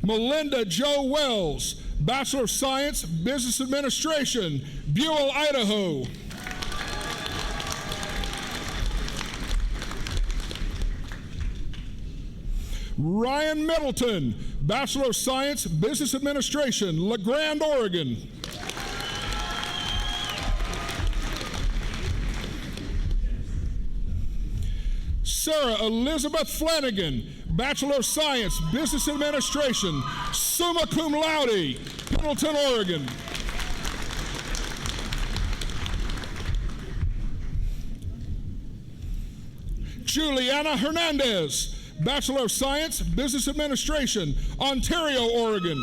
Melinda Jo Wells, Bachelor of Science, Business Administration, Buell, Idaho. Ryan Middleton, Bachelor of Science, Business Administration, LeGrand, Oregon. Sarah Elizabeth Flanagan, Bachelor of Science, Business Administration, summa cum laude, Pendleton, Oregon. Juliana Hernandez, Bachelor of Science, Business Administration, Ontario, Oregon.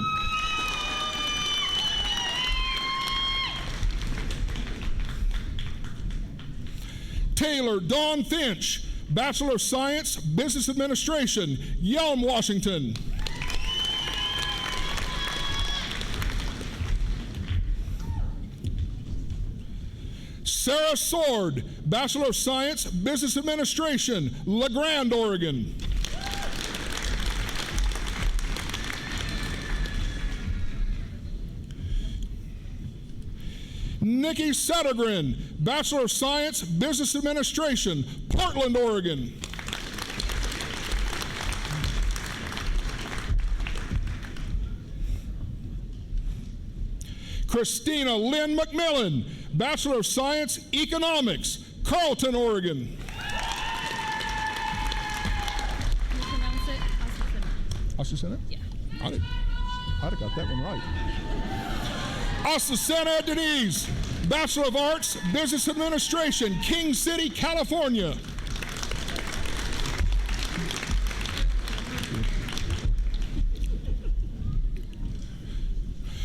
Taylor Dawn Finch, Bachelor of Science, Business Administration, Yelm, Washington. Sarah Sword, Bachelor of Science, Business Administration, LeGrand, Oregon. Nikki Settergren, Bachelor of Science, Business Administration, Portland, Oregon. Christina Lynn McMillan, Bachelor of Science, Economics, Carlton, Oregon. You pronounce it Asusena? Yeah. I'd have got that one right. Asusena Denise, Bachelor of Arts, Business Administration, King City, California.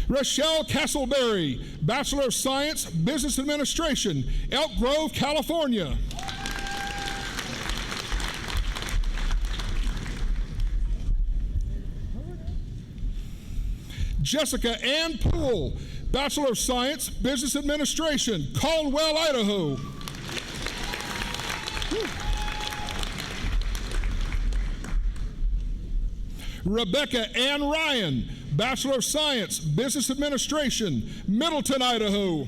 Rochelle Castleberry, Bachelor of Science, Business Administration, Elk Grove, California. Jessica Ann Poole, Bachelor of Science, Business Administration, Caldwell, Idaho. Rebecca Ann Ryan, Bachelor of Science, Business Administration, Middleton, Idaho.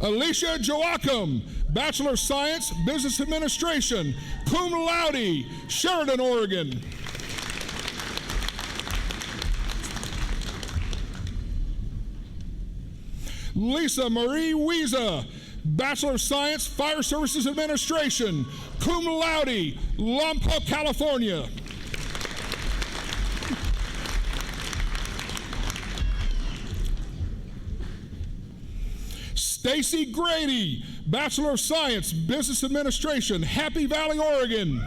Alicia Joachim, Bachelor of Science, Business Administration, cum laude, Sheridan, Oregon. Lisa Marie Wiesa, Bachelor of Science, Fire Services Administration, cum laude, Lompoc, California. Stacy Grady, Bachelor of Science, Business Administration, Happy Valley, Oregon.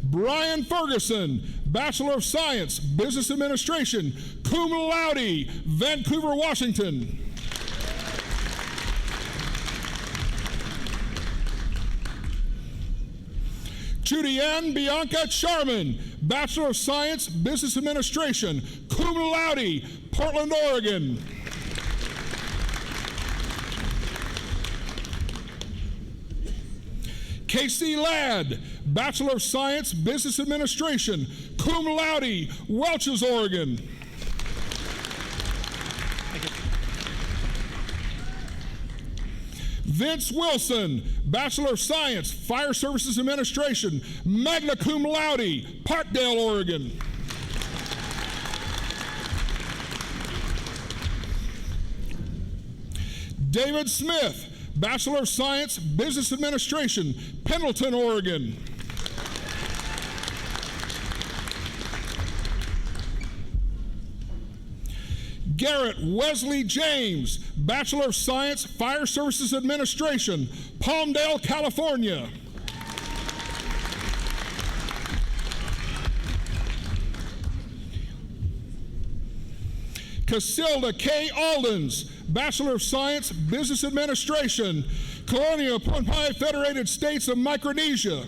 Brian Ferguson, Bachelor of Science, Business Administration, cum laude, Vancouver, Washington. Judy Ann Bianca Charman, Bachelor of Science, Business Administration, cum laude, Portland, Oregon. Casey Ladd, Bachelor of Science, Business Administration, cum laude, Welches, Oregon. Vince Wilson, Bachelor of Science, Fire Services Administration, magna cum laude, Parkdale, Oregon. David Smith, Bachelor of Science, Business Administration, Pendleton, Oregon. Garrett Wesley James, Bachelor of Science, Fire Services Administration, Palmdale, California. Casilda K. Aldens, Bachelor of Science, Business Administration, Colonia Pohnpei Federated States of Micronesia.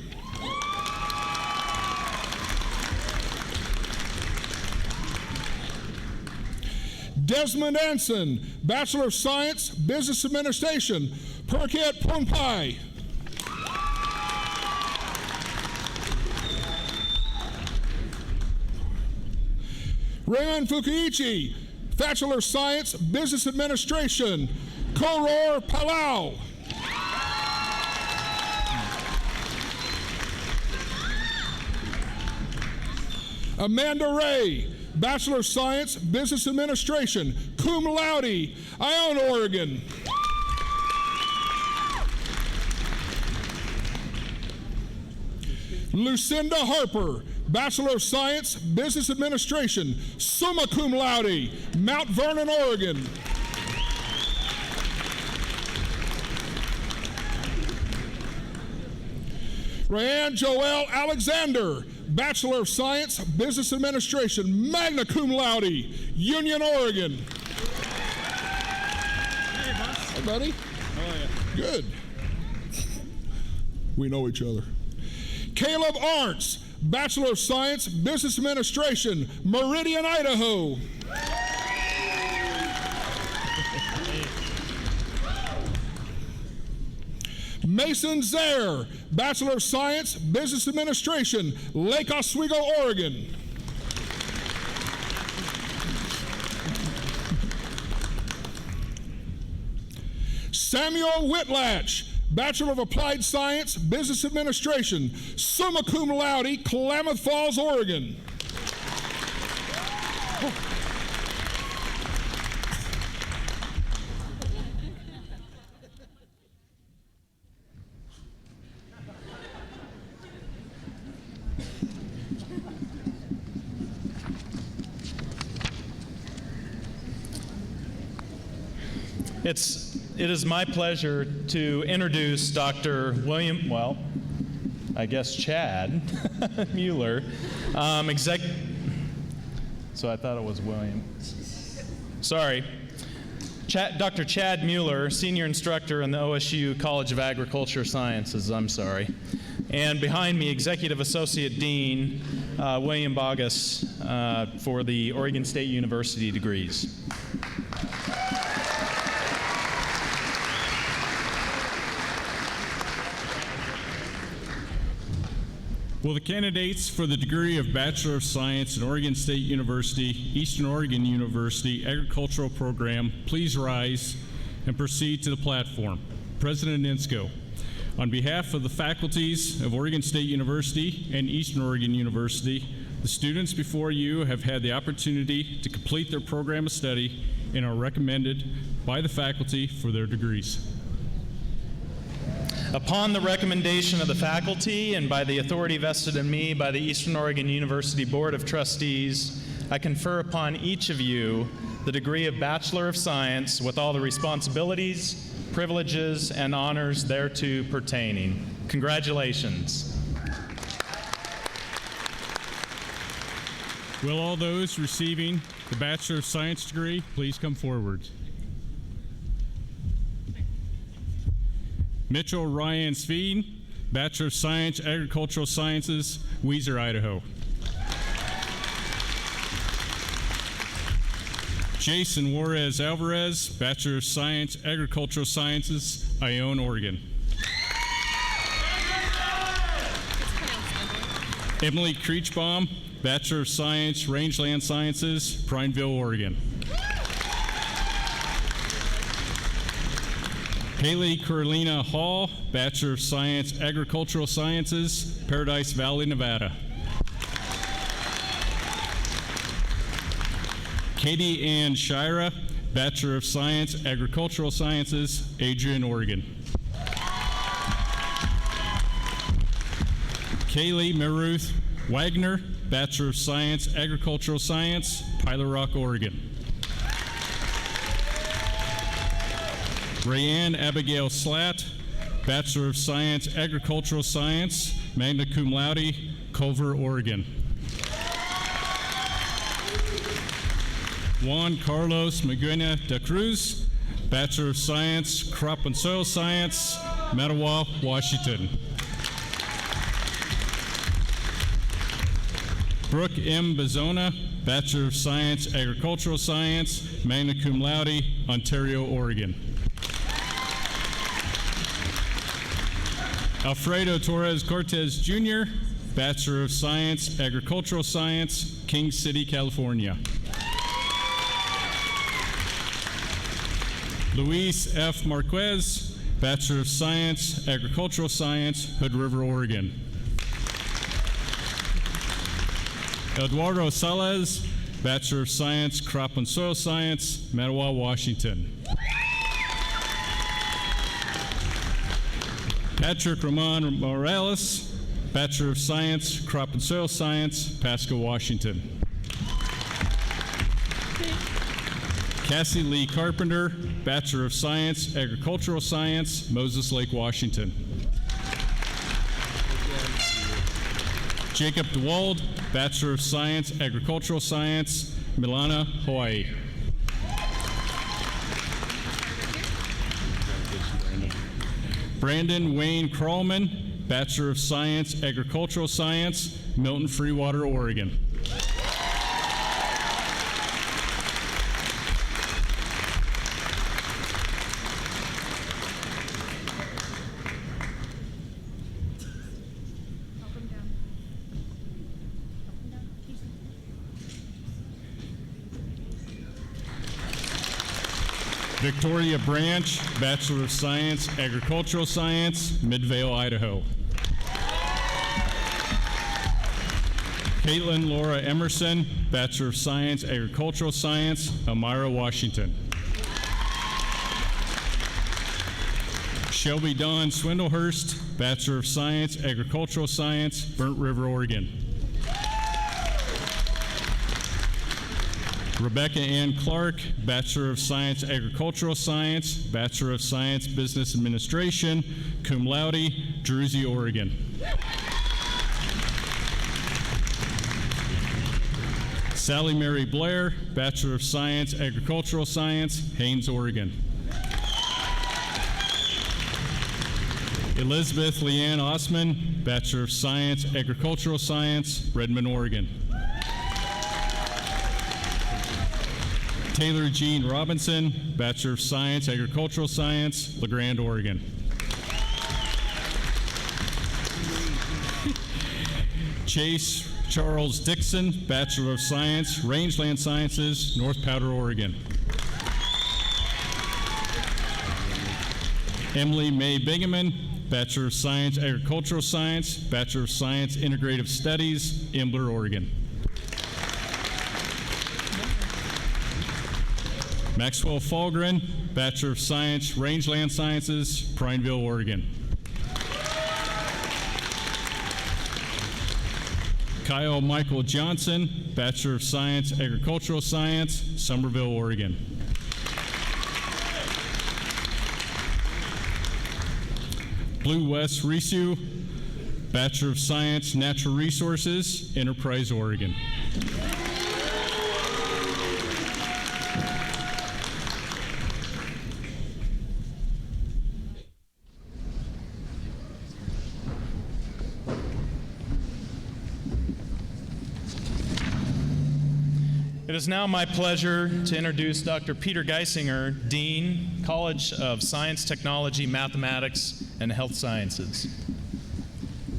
Desmond Anson, Bachelor of Science, Business Administration, Phuket, Pohnpei. Raymond Fukuichi, Bachelor of Science, Business Administration, Koror, Palau. Amanda Ray, Bachelor of Science, Business Administration, cum laude, Ione, Oregon. Lucinda Harper, Bachelor of Science, Business Administration, summa cum laude, Mount Vernon, Oregon. Rayanne Joelle Alexander, Bachelor of Science, Business Administration, magna cum laude, Union, Oregon. Hey, buddy. Oh, yeah. Good. We know each other. Caleb Arntz, Bachelor of Science, Business Administration, Meridian, Idaho. Mason Zaire, Bachelor of Science, Business Administration, Lake Oswego, Oregon. Samuel Whitlatch, Bachelor of Applied Science, Business Administration, summa cum laude, Klamath Falls, Oregon. It is my pleasure to introduce Dr. William, well, I guess Chad Mueller, so I thought it was William. Sorry. Dr. Chad Mueller, Senior Instructor in the OSU College of Agriculture Sciences, I'm sorry. And behind me, Executive Associate Dean William Bogus for the Oregon State University degrees. Will the candidates for the degree of Bachelor of Science at Oregon State University, Eastern Oregon University Agricultural Program please rise and proceed to the platform? President Insko, on behalf of the faculties of Oregon State University and Eastern Oregon University, the students before you have had the opportunity to complete their program of study and are recommended by the faculty for their degrees. Upon the recommendation of the faculty and by the authority vested in me by the Eastern Oregon University Board of Trustees, I confer upon each of you the degree of Bachelor of Science with all the responsibilities, privileges, and honors thereto pertaining. Congratulations. Will all those receiving the Bachelor of Science degree please come forward? Mitchell Ryan Sveen, Bachelor of Science, Agricultural Sciences, Weiser, Idaho. Jason Juarez Alvarez, Bachelor of Science, Agricultural Sciences, Ione, Oregon. Emily Creechbaum, Bachelor of Science, Rangeland Sciences, Prineville, Oregon. Haley Carolina Hall, Bachelor of Science, Agricultural Sciences, Paradise Valley, Nevada. Katie Ann Shira, Bachelor of Science, Agricultural Sciences, Adrian, Oregon. Kaylee Maruth Wagner, Bachelor of Science, Agricultural Science, Pilot Rock, Oregon. Rayanne Abigail Slatt, Bachelor of Science, Agricultural Science, magna cum laude, Culver, Oregon. Juan Carlos Maguena da Cruz, Bachelor of Science, Crop and Soil Science, Mattawa, Washington. Brooke M. Bazona, Bachelor of Science, Agricultural Science, magna cum laude, Ontario, Oregon. Alfredo Torres Cortez Jr., Bachelor of Science, Agricultural Science, King City, California. Luis F. Marquez, Bachelor of Science, Agricultural Science, Hood River, Oregon. Eduardo Salas, Bachelor of Science, Crop and Soil Science, Mattawa, Washington. Patrick Ramon Morales, Bachelor of Science, Crop and Soil Science, Pasco, Washington. Cassie Lee Carpenter, Bachelor of Science, Agricultural Science, Moses Lake, Washington. Jacob DeWald, Bachelor of Science, Agricultural Science, Milana, Hawaii. Brandon Wayne Krallman, Bachelor of Science, Agricultural Science, Milton Freewater, Oregon. Victoria Branch, Bachelor of Science, Agricultural Science, Midvale, Idaho. Caitlin Laura Emerson, Bachelor of Science, Agricultural Science, Elmira, Washington. Shelby Dawn Swindlehurst, Bachelor of Science, Agricultural Science, Burnt River, Oregon. Rebecca Ann Clark, Bachelor of Science, Agricultural Science, Bachelor of Science, Business Administration, cum laude, Jersey, Oregon. Sally Mary Blair, Bachelor of Science, Agricultural Science, Haines, Oregon. Elizabeth Leanne Osman, Bachelor of Science, Agricultural Science, Redmond, Oregon. Taylor Jean Robinson, Bachelor of Science, Agricultural Science, LeGrand, Oregon. Chase Charles Dixon, Bachelor of Science, Rangeland Sciences, North Powder, Oregon. Emily Mae Bingaman, Bachelor of Science, Agricultural Science, Bachelor of Science, Integrative Studies, Ambler, Oregon. Maxwell Falgren, Bachelor of Science, Rangeland Sciences, Prineville, Oregon. Kyle Michael Johnson, Bachelor of Science, Agricultural Science, Somerville, Oregon. Blue Wes Risu, Bachelor of Science, Natural Resources, Enterprise, Oregon. It is now my pleasure to introduce Dr. Peter Geisinger, Dean, College of Science, Technology, Mathematics, and Health Sciences.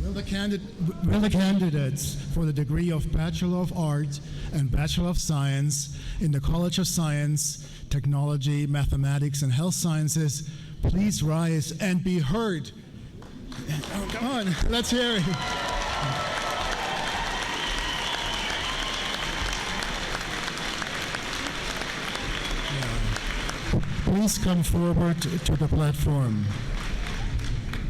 Will the candidates for the degree of Bachelor of Arts and Bachelor of Science in the College of Science, Technology, Mathematics, and Health Sciences please rise and be heard? Oh, come on, let's hear it. Please come forward to the platform.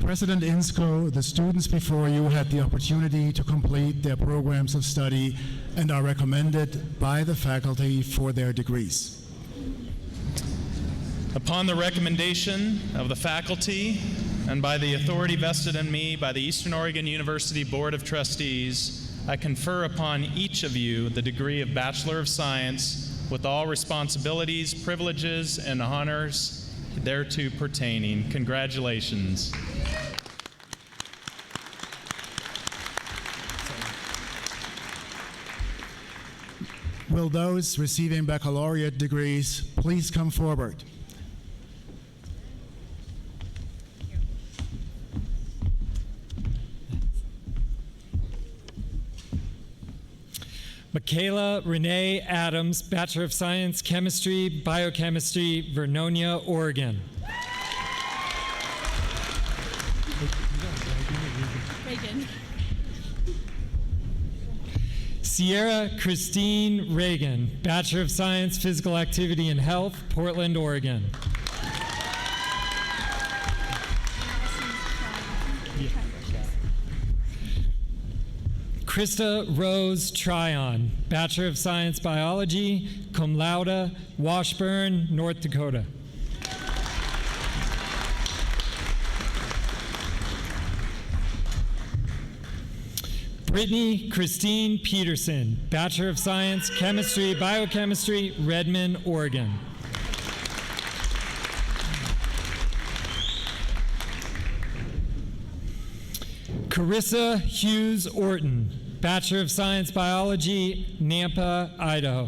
President Insco, the students before you had the opportunity to complete their programs of study and are recommended by the faculty for their degrees. Upon the recommendation of the faculty and by the authority vested in me by the Eastern Oregon University Board of Trustees, I confer upon each of you the degree of Bachelor of Science with all responsibilities, privileges, and honors thereto pertaining. Congratulations. Will those receiving baccalaureate degrees please come forward? Michaela Renee Adams, Bachelor of Science, Chemistry, Biochemistry, Vernonia, Oregon. Reagan. Sierra Christine Reagan, Bachelor of Science, Physical Activity and Health, Portland, Oregon. Krista Rose Tryon, Bachelor of Science Biology, cum laude, Washburn, North Dakota. Brittany Christine Peterson, Bachelor of Science, Chemistry, Biochemistry, Redmond, Oregon. Carissa Hughes Orton, Bachelor of Science Biology, Nampa, Idaho.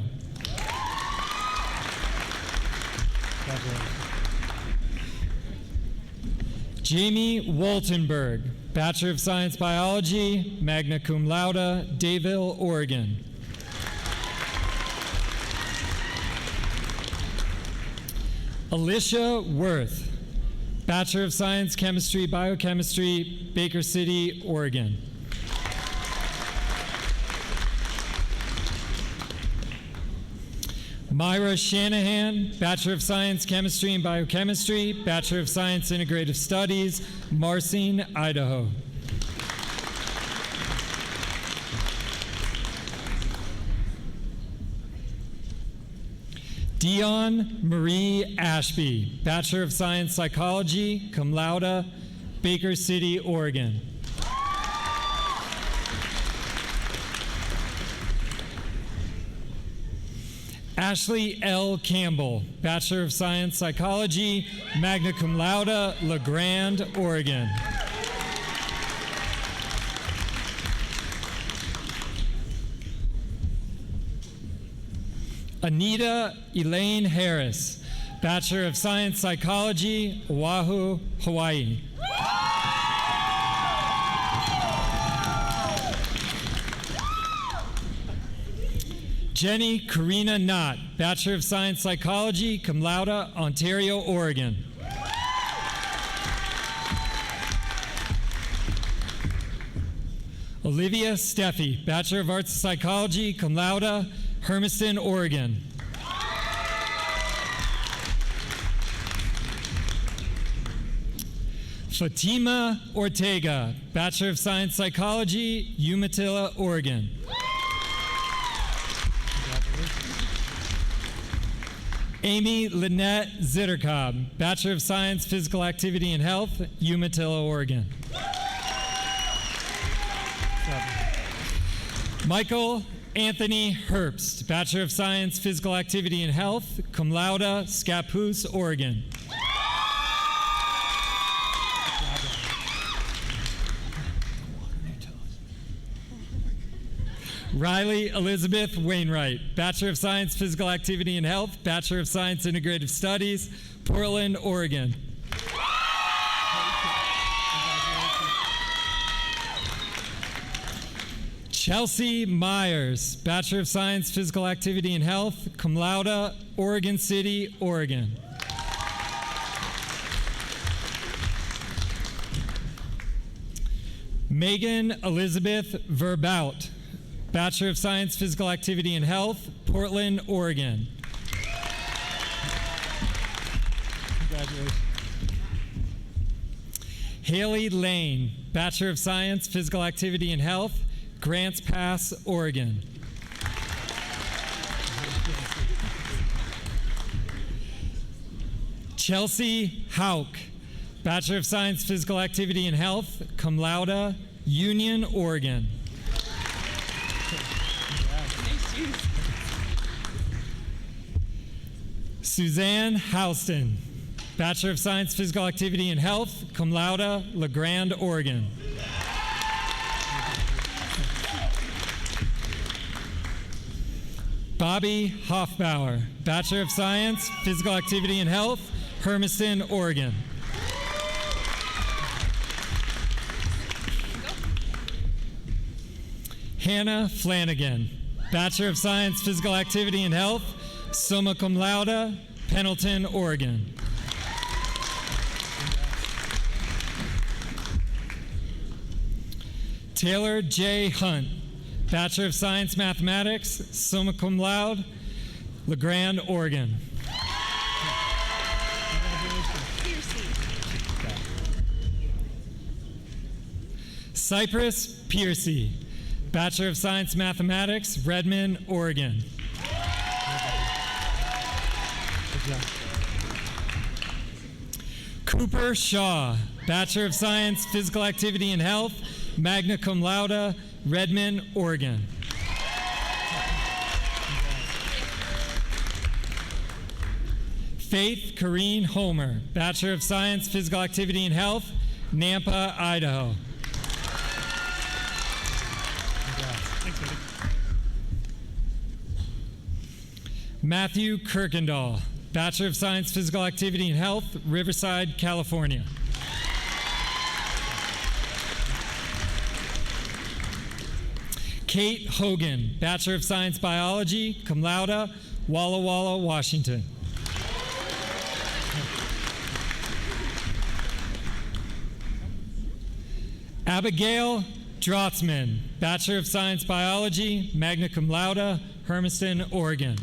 Jamie Waltenberg, Bachelor of Science Biology, magna cum laude, Dayville, Oregon. Alicia Worth, Bachelor of Science Chemistry, Biochemistry, Baker City, Oregon. Myra Shanahan, Bachelor of Science Chemistry and Biochemistry, Bachelor of Science Integrative Studies, Marsing, Idaho. Dion Marie Ashby, Bachelor of Science Psychology, cum laude, Baker City, Oregon. Ashley L. Campbell, Bachelor of Science Psychology, magna cum laude, La Grande, Oregon. Anita Elaine Harris, Bachelor of Science Psychology, Oahu, Hawaii. Jenny Karina Knott, Bachelor of Science Psychology, cum laude, Ontario, Oregon. Olivia Steffi, Bachelor of Arts Psychology, cum laude, Hermiston, Oregon. Fatima Ortega, Bachelor of Science Psychology, Umatilla, Oregon. Amy Lynette Zittercobb, Bachelor of Science Physical Activity and Health, Umatilla, Oregon. Michael Anthony Herbst, Bachelor of Science Physical Activity and Health, cum laude, Scappoose, Oregon. Riley Elizabeth Wainwright, Bachelor of Science Physical Activity and Health, Bachelor of Science Integrative Studies, Portland, Oregon. Chelsea Myers, Bachelor of Science Physical Activity and Health, cum laude, Oregon City, Oregon. Megan Elizabeth Verbout, Bachelor of Science Physical Activity and Health, Portland, Oregon. Congratulations. Haley Lane, Bachelor of Science Physical Activity and Health, Grants Pass, Oregon. Chelsea Hauk, Bachelor of Science, Physical Activity and Health, cum laude, Union, Oregon. Suzanne Houston, Bachelor of Science, Physical Activity and Health, cum laude, La Grande, Oregon. Bobby Hoffbauer, Bachelor of Science, Physical Activity and Health, Hermiston, Oregon. Hannah Flanagan, Bachelor of Science, Physical Activity and Health, summa cum laude, Pendleton, Oregon. Taylor J. Hunt, Bachelor of Science, Mathematics, summa cum laude, La Grande, Oregon. Cypress Piercy, Bachelor of Science, Mathematics, Redmond, Oregon. Cooper Shaw, Bachelor of Science, Physical Activity and Health, magna cum laude, Redmond, Oregon. Faith Corrine Homer, Bachelor of Science, Physical Activity and Health, Nampa, Idaho. Matthew Kirkendall, Bachelor of Science, Physical Activity and Health, Riverside, California. Kate Hogan, Bachelor of Science, Biology, cum laude, Walla Walla, Washington. Abigail Drotzman, Bachelor of Science, Biology, magna cum laude, Hermiston, Oregon.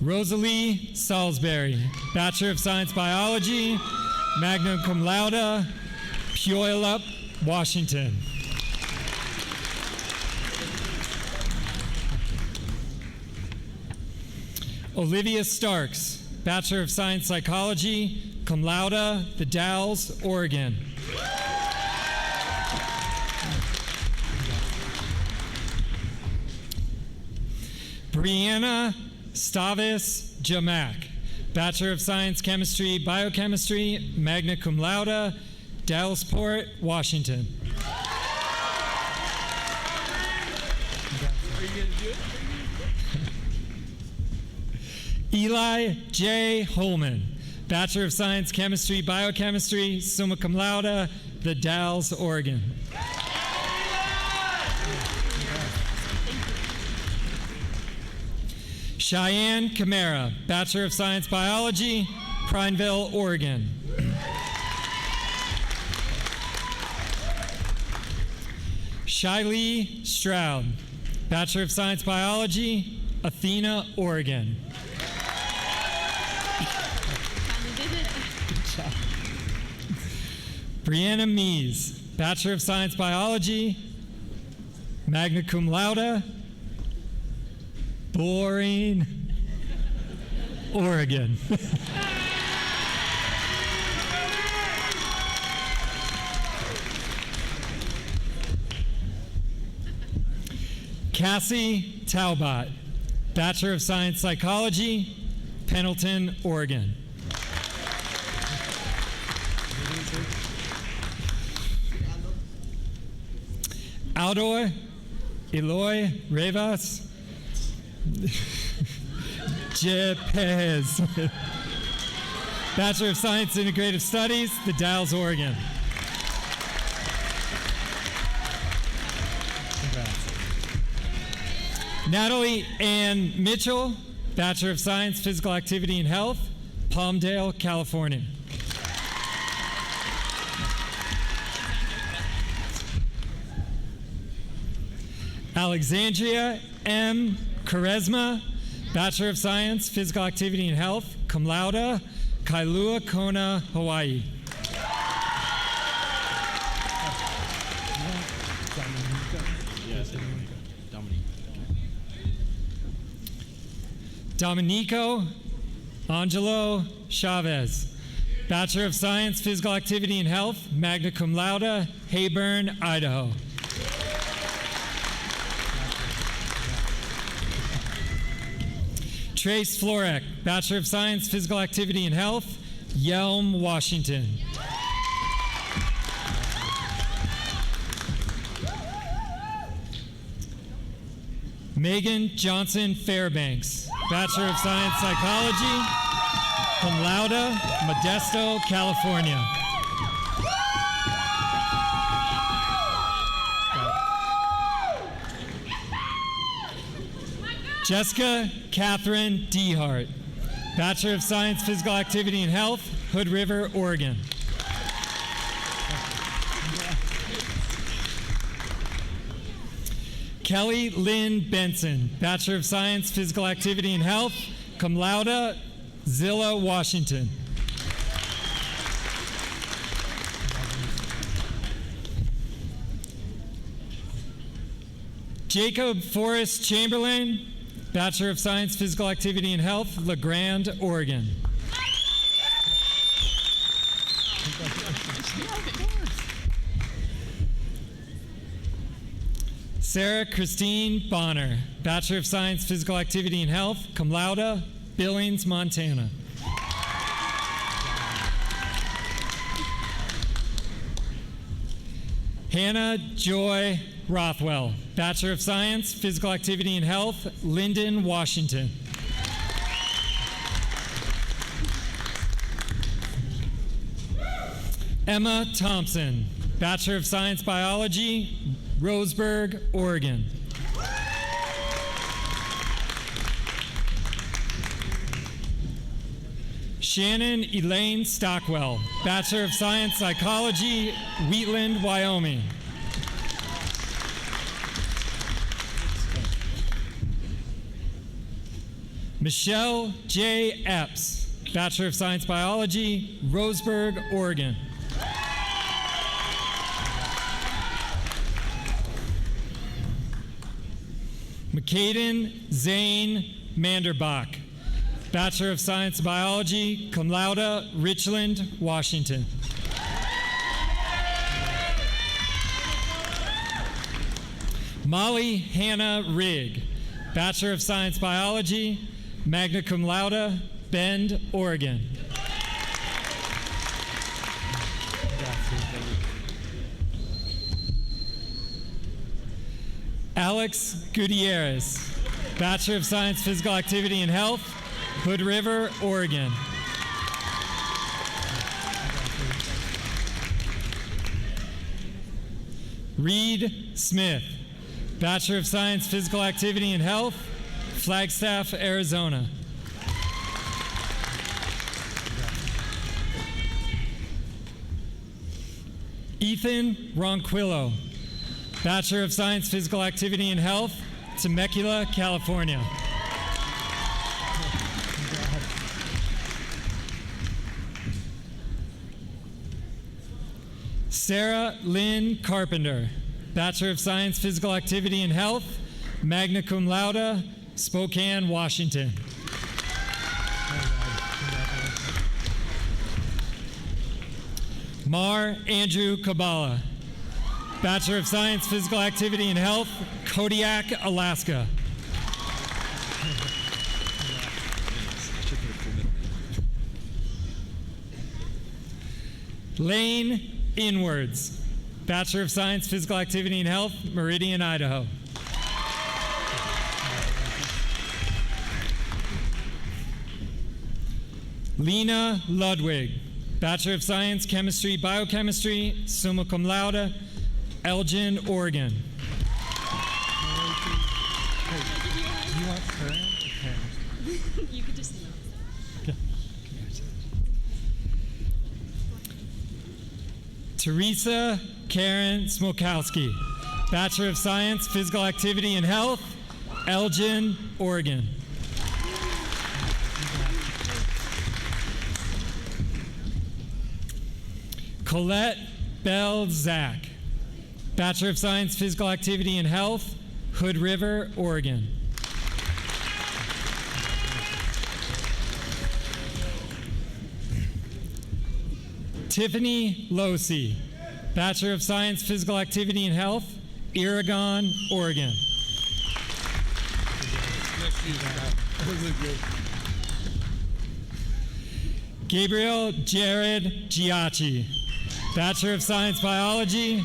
Rosalie Salisbury, Bachelor of Science, Biology, magna cum laude, Puyallup, Washington. Olivia Starks, Bachelor of Science, Psychology, cum laude, The Dalles, Oregon. Brianna Stavis Jamak, Bachelor of Science, Chemistry, Biochemistry, magna cum laude, Dallasport, Washington. Eli J. Holman, Bachelor of Science, Chemistry, Biochemistry, summa cum laude, The Dalles, Oregon. Cheyenne Camara, Bachelor of Science, Biology, Prineville, Oregon. Shiley Stroud, Bachelor of Science, Biology, Athena, Oregon. Brianna Mees, Bachelor of Science, Biology, magna cum laude, boring, Oregon. Cassie Talbot, Bachelor of Science, Psychology, Pendleton, Oregon. Aldor Eloy Rivas Jepez, Bachelor of Science, Integrative Studies, The Dalles, Oregon. Natalie Ann Mitchell, Bachelor of Science, Physical Activity and Health, Palmdale, California. Alexandria M. Charisma, Bachelor of Science, Physical Activity and Health, cum laude, Kailua Kona, Hawaii. Domenico Angelo Chavez, Bachelor of Science, Physical Activity and Health, magna cum laude, Hayburn, Idaho. Trace Florek, Bachelor of Science, Physical Activity and Health, Yelm, Washington. Megan Johnson Fairbanks, Bachelor of Science, Psychology, cum laude, Modesto, California. Jessica Catherine Dehart, Bachelor of Science, Physical Activity and Health, Hood River, Oregon. Kelly Lynn Benson, Bachelor of Science, Physical Activity and Health, cum laude, Zillah, Washington. Jacob Forrest Chamberlain, Bachelor of Science, Physical Activity and Health, La Grande, Oregon. Sarah Christine Bonner, Bachelor of Science, Physical Activity and Health, cum laude, Billings, Montana. Hannah Joy Rothwell, Bachelor of Science, Physical Activity and Health, Linden, Washington. Emma Thompson, Bachelor of Science, Biology, Roseburg, Oregon. Shannon Elaine Stockwell, Bachelor of Science, Psychology, Wheatland, Wyoming. Michelle J. Epps, Bachelor of Science, Biology, Roseburg, Oregon. McCaden Zane Manderbach, Bachelor of Science, Biology, cum laude, Richland, Washington. Molly Hannah Rigg, Bachelor of Science, Biology, magna cum laude, Bend, Oregon. Alex Gutierrez, Bachelor of Science, Physical Activity and Health, Hood River, Oregon. Reed Smith, Bachelor of Science, Physical Activity and Health, Flagstaff, Arizona. Ethan Ronquillo, Bachelor of Science, Physical Activity and Health, Temecula, California. Sarah Lynn Carpenter, Bachelor of Science, Physical Activity and Health, magna cum laude, Spokane, Washington. Mar Andrew Kabala, Bachelor of Science, Physical Activity and Health, Kodiak, Alaska. Lane Inwards, Bachelor of Science, Physical Activity and Health, Meridian, Idaho. Lena Ludwig, Bachelor of Science, Chemistry, Biochemistry, summa cum laude, Elgin, Oregon. You want current? You could just Teresa Karen Smokowski, Bachelor of Science, Physical Activity and Health, Elgin, Oregon. Colette Bell Zach, Bachelor of Science, Physical Activity and Health, Hood River, Oregon. Tiffany Losey, Bachelor of Science, Physical Activity and Health, Oregon, Oregon. Gabriel Jared Giacchi, Bachelor of Science Biology,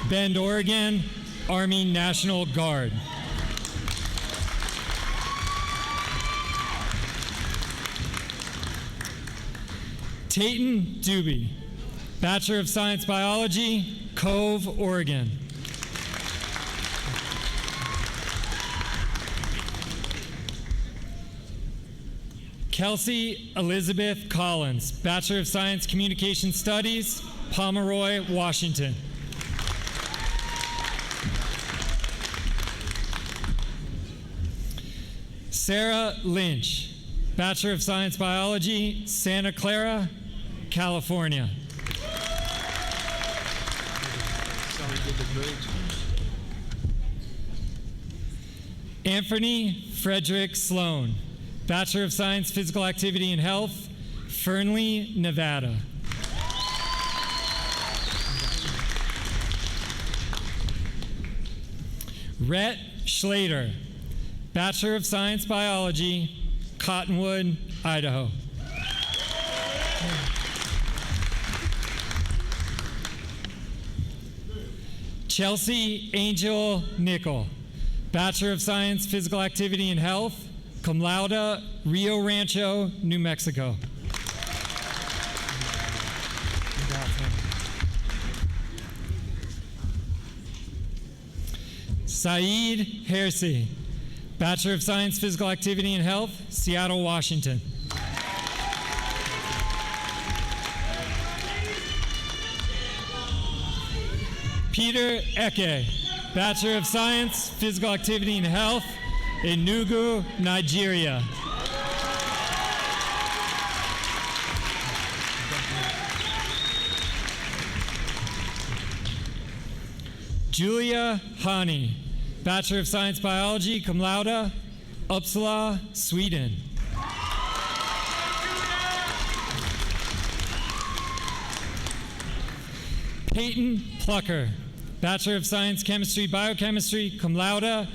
Bend, Oregon, Army National Guard. Tayton Doobie, Bachelor of Science Biology, Cove, Oregon. Kelsey Elizabeth Collins, Bachelor of Science Communication Studies, Pomeroy, Washington. Sarah Lynch, Bachelor of Science Biology, Santa Clara, California. Anthony Frederick Sloan, Bachelor of Science Physical Activity and Health, Fernley, Nevada. Rhett Schlater, Bachelor of Science Biology, Cottonwood, Idaho. Chelsea Angel Nickel, Bachelor of Science Physical Activity and Health, cum laude, Rio Rancho, New Mexico. Saeed Hersey, Bachelor of Science Physical Activity and Health, Seattle, Washington. Peter Eke, Bachelor of Science Physical Activity and Health, Enugu, Nigeria. Julia Hani, Bachelor of Science Biology, cum laude, Uppsala, Sweden. Peyton Plucker, Bachelor of Science Chemistry, Biochemistry, cum laude,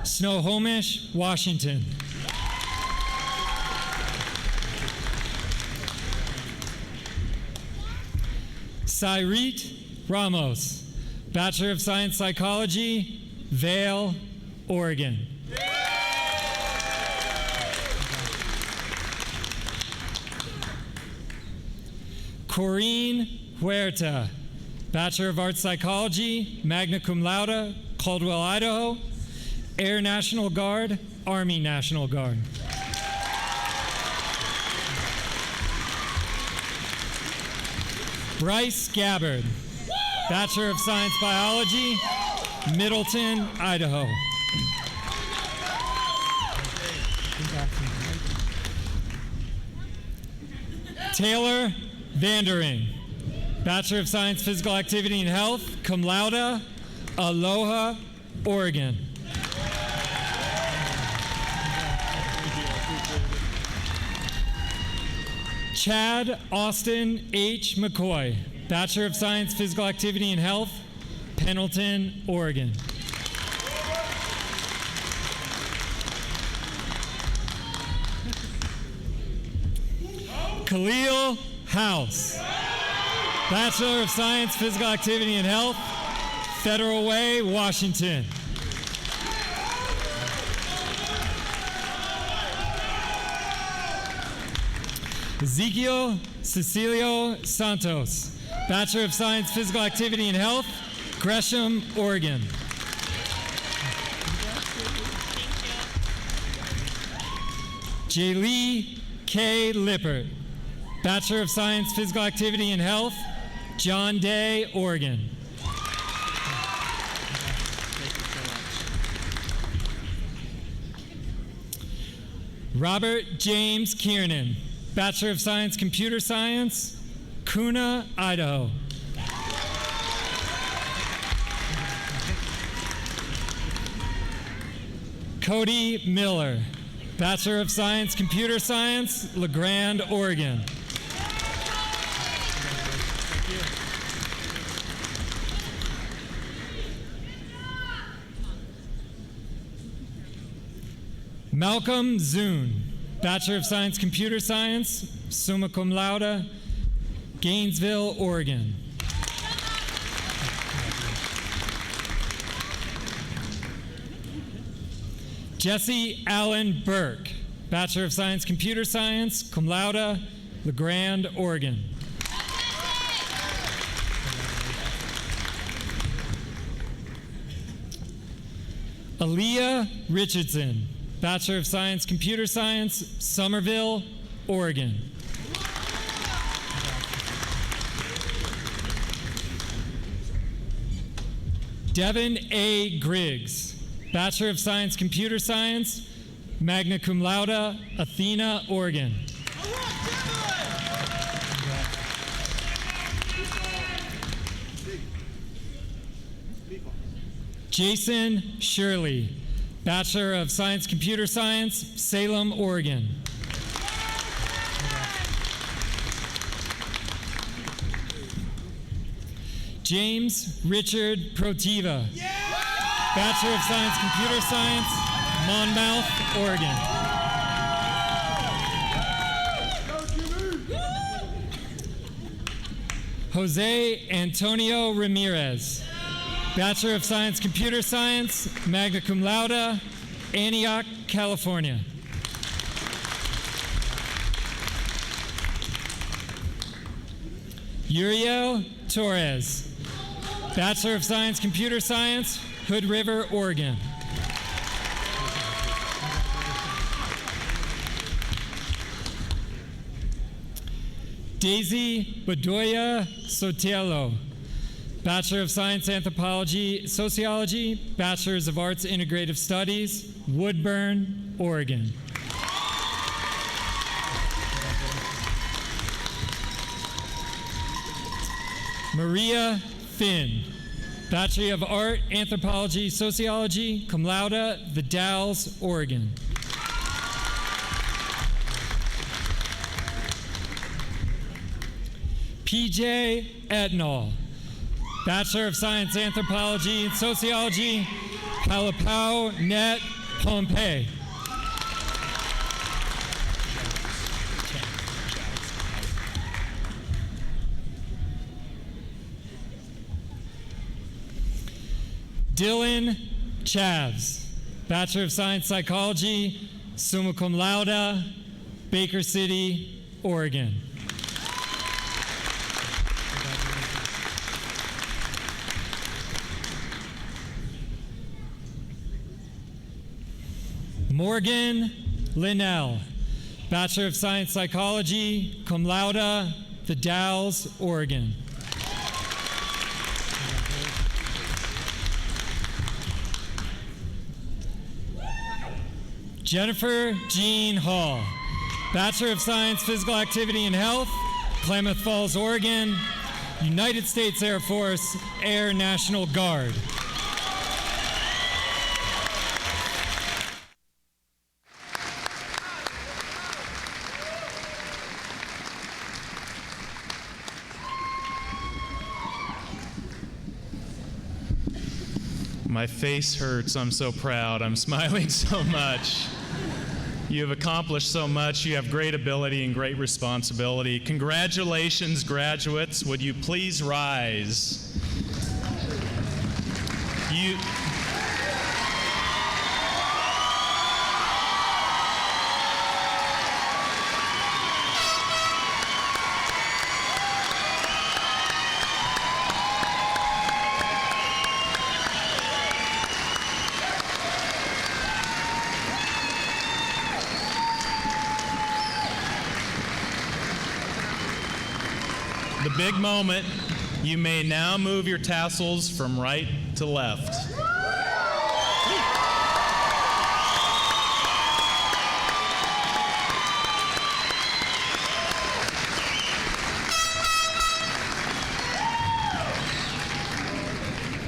Snohomish, Washington. Cyreet Ramos, Bachelor of Science Psychology, Vail, Oregon. Corinne Huerta, Bachelor of Arts Psychology, magna cum laude, Caldwell, Idaho, Air National Guard, Army National Guard. Bryce Gabbard, Bachelor of Science Biology, Middleton, Idaho. Taylor Vandering, Bachelor of Science Physical Activity and Health, cum laude, Aloha, Oregon. Chad Austin H. McCoy, Bachelor of Science Physical Activity and Health, Pendleton, Oregon. Khalil House, Bachelor of Science Physical Activity and Health, Federal Way, Washington. Ezekiel Cecilio Santos, Bachelor of Science Physical Activity and Health, Gresham, Oregon. Jaylee K. Lippert, Bachelor of Science Physical Activity and Health, John Day, Oregon. Robert James Kiernan, Bachelor of Science Computer Science, Kuna, Idaho. Cody Miller, Bachelor of Science Computer Science, La Grande, Oregon. Malcolm Zune, Bachelor of Science, Computer Science, summa cum laude, Gainesville, Oregon. Jesse Allen Burke, Bachelor of Science, Computer Science, cum laude, La Grande, Oregon. Aaliyah Richardson, Bachelor of Science, Computer Science, Somerville, Oregon. Devin A. Griggs, Bachelor of Science, Computer Science, magna cum laude, Athena, Oregon. Jason Shirley, Bachelor of Science, Computer Science, Salem, Oregon. James Richard Protiva, Bachelor of Science, Computer Science, Monmouth, Oregon. Jose Antonio Ramirez, Bachelor of Science, Computer Science, magna cum laude, Antioch, California. Uriel Torres, Bachelor of Science, Computer Science, Hood River, Oregon. Daisy Bedoya Sotelo, Bachelor of Science, Anthropology, Sociology, Bachelors of Arts, Integrative Studies, Woodburn, Oregon. Maria Finn, Bachelor of Art, Anthropology, Sociology, cum laude, The Dalles, Oregon. PJ Etnall, Bachelor of Science, Anthropology and Sociology, Palapau, Net, Pompeii. Dylan Chavs, Bachelor of Science, Psychology, summa cum laude, Baker City, Oregon. Morgan Linnell, Bachelor of Science, Psychology, cum laude, The Dalles, Oregon. Jennifer Jean Hall, Bachelor of Science, Physical Activity and Health, Klamath Falls, Oregon, United States Air Force, Air National Guard. My face hurts. I'm so proud. I'm smiling so much. You have accomplished so much. You have great ability and great responsibility. Congratulations, graduates. Would you please rise? The big moment, you may now move your tassels from right to left.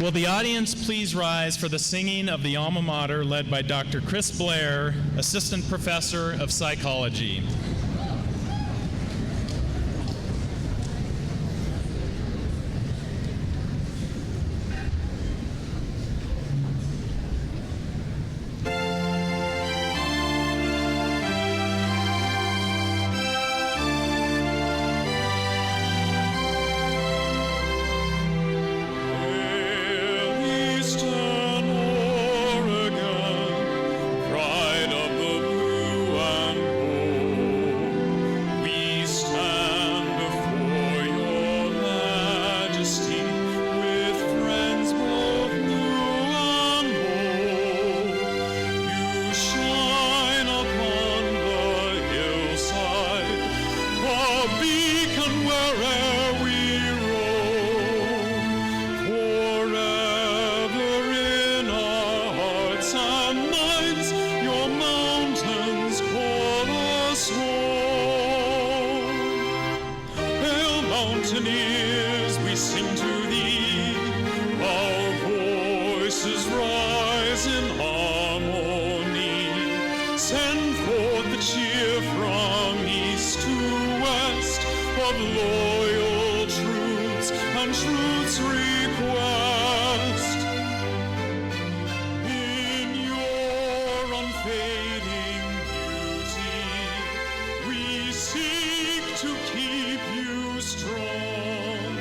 Will the audience please rise for the singing of the alma mater led by Dr. Chris Blair, Assistant Professor of Psychology. loyal truths and truth's request. In your unfading beauty, we seek to keep you strong.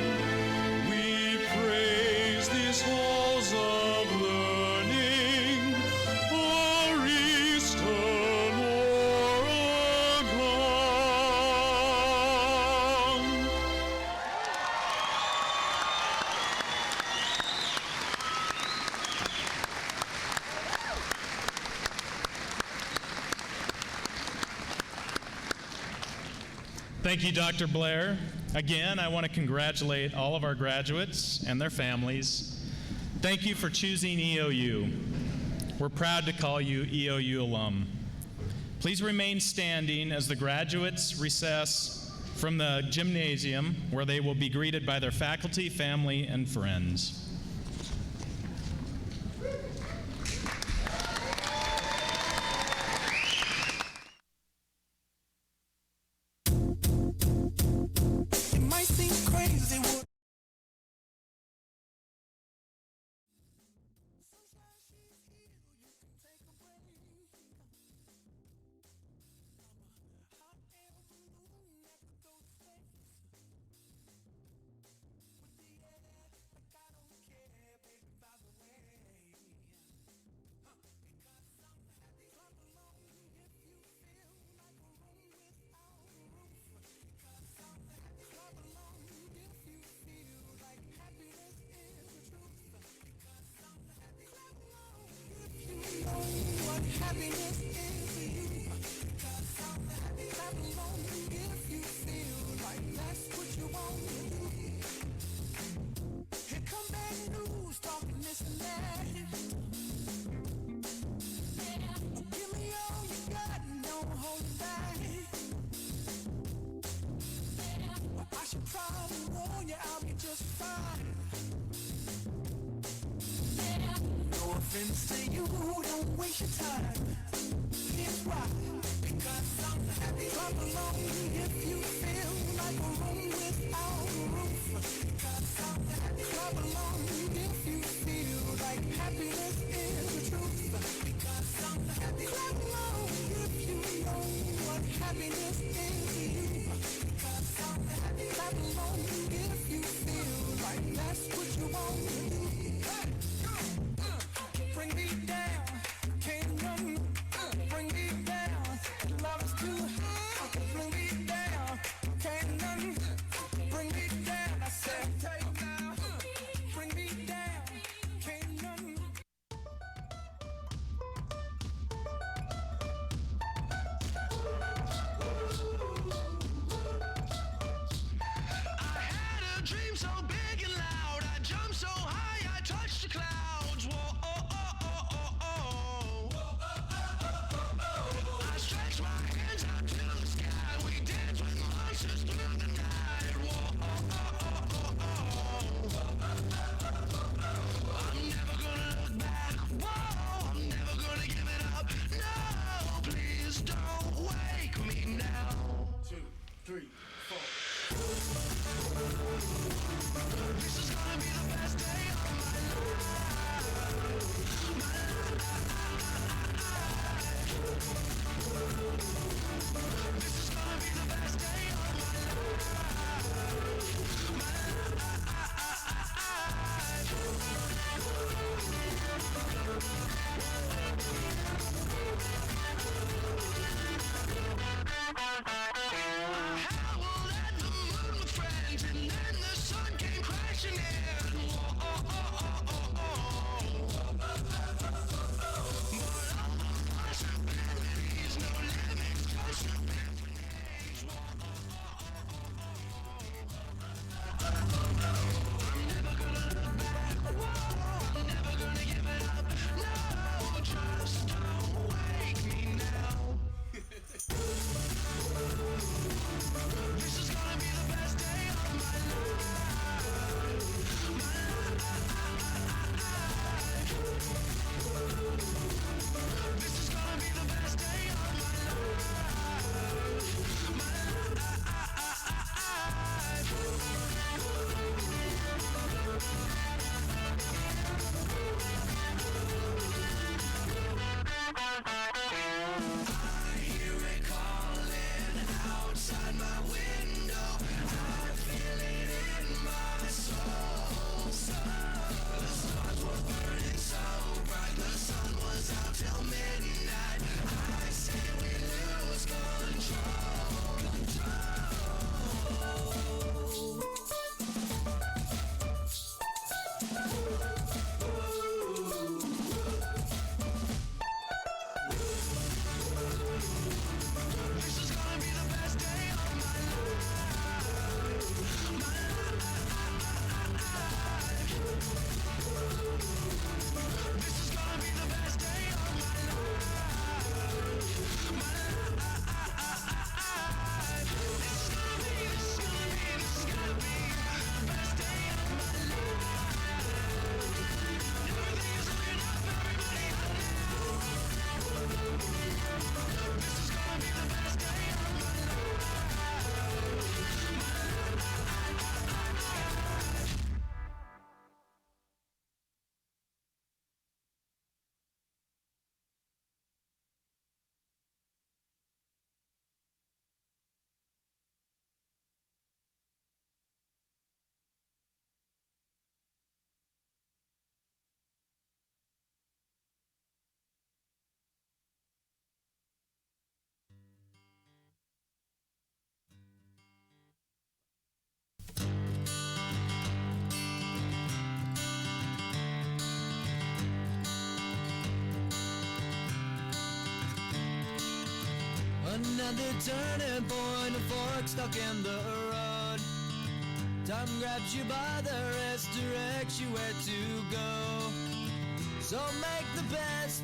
We praise these halls of learning, our Eastern Oregon. Thank you, Dr. Blair. Again, I want to congratulate all of our graduates and their families. Thank you for choosing EOU. We're proud to call you EOU alum. Please remain standing as the graduates recess from the gymnasium, where they will be greeted by their faculty, family, and friends. It might seem crazy what happiness is to you. Clap along if you feel like that's what you want to do. Here come bad news, talking this and that. Give me all you got and don't hold it back. I should probably warn you, I'll be just fine. No offense to you, don't waste your time. Here's why. Because I'm happy. Clap along if you feel like a room without a roof. Because I'm happy. Clap along if you feel like happiness is the truth. Because I'm happy. Clap along if you know what happiness is to you. Because I'm happy. Clap along if you feel like that's what you want to do. Bring me down, can't none bring me down. Love is too high. Bring me down, can't none bring me down. I said, take now, bring me down, can't none. I had a dream so big and loud, I jumped so high. Another turning point, a fork stuck in the road. Time grabs you by the wrist, directs you where to go. So make the best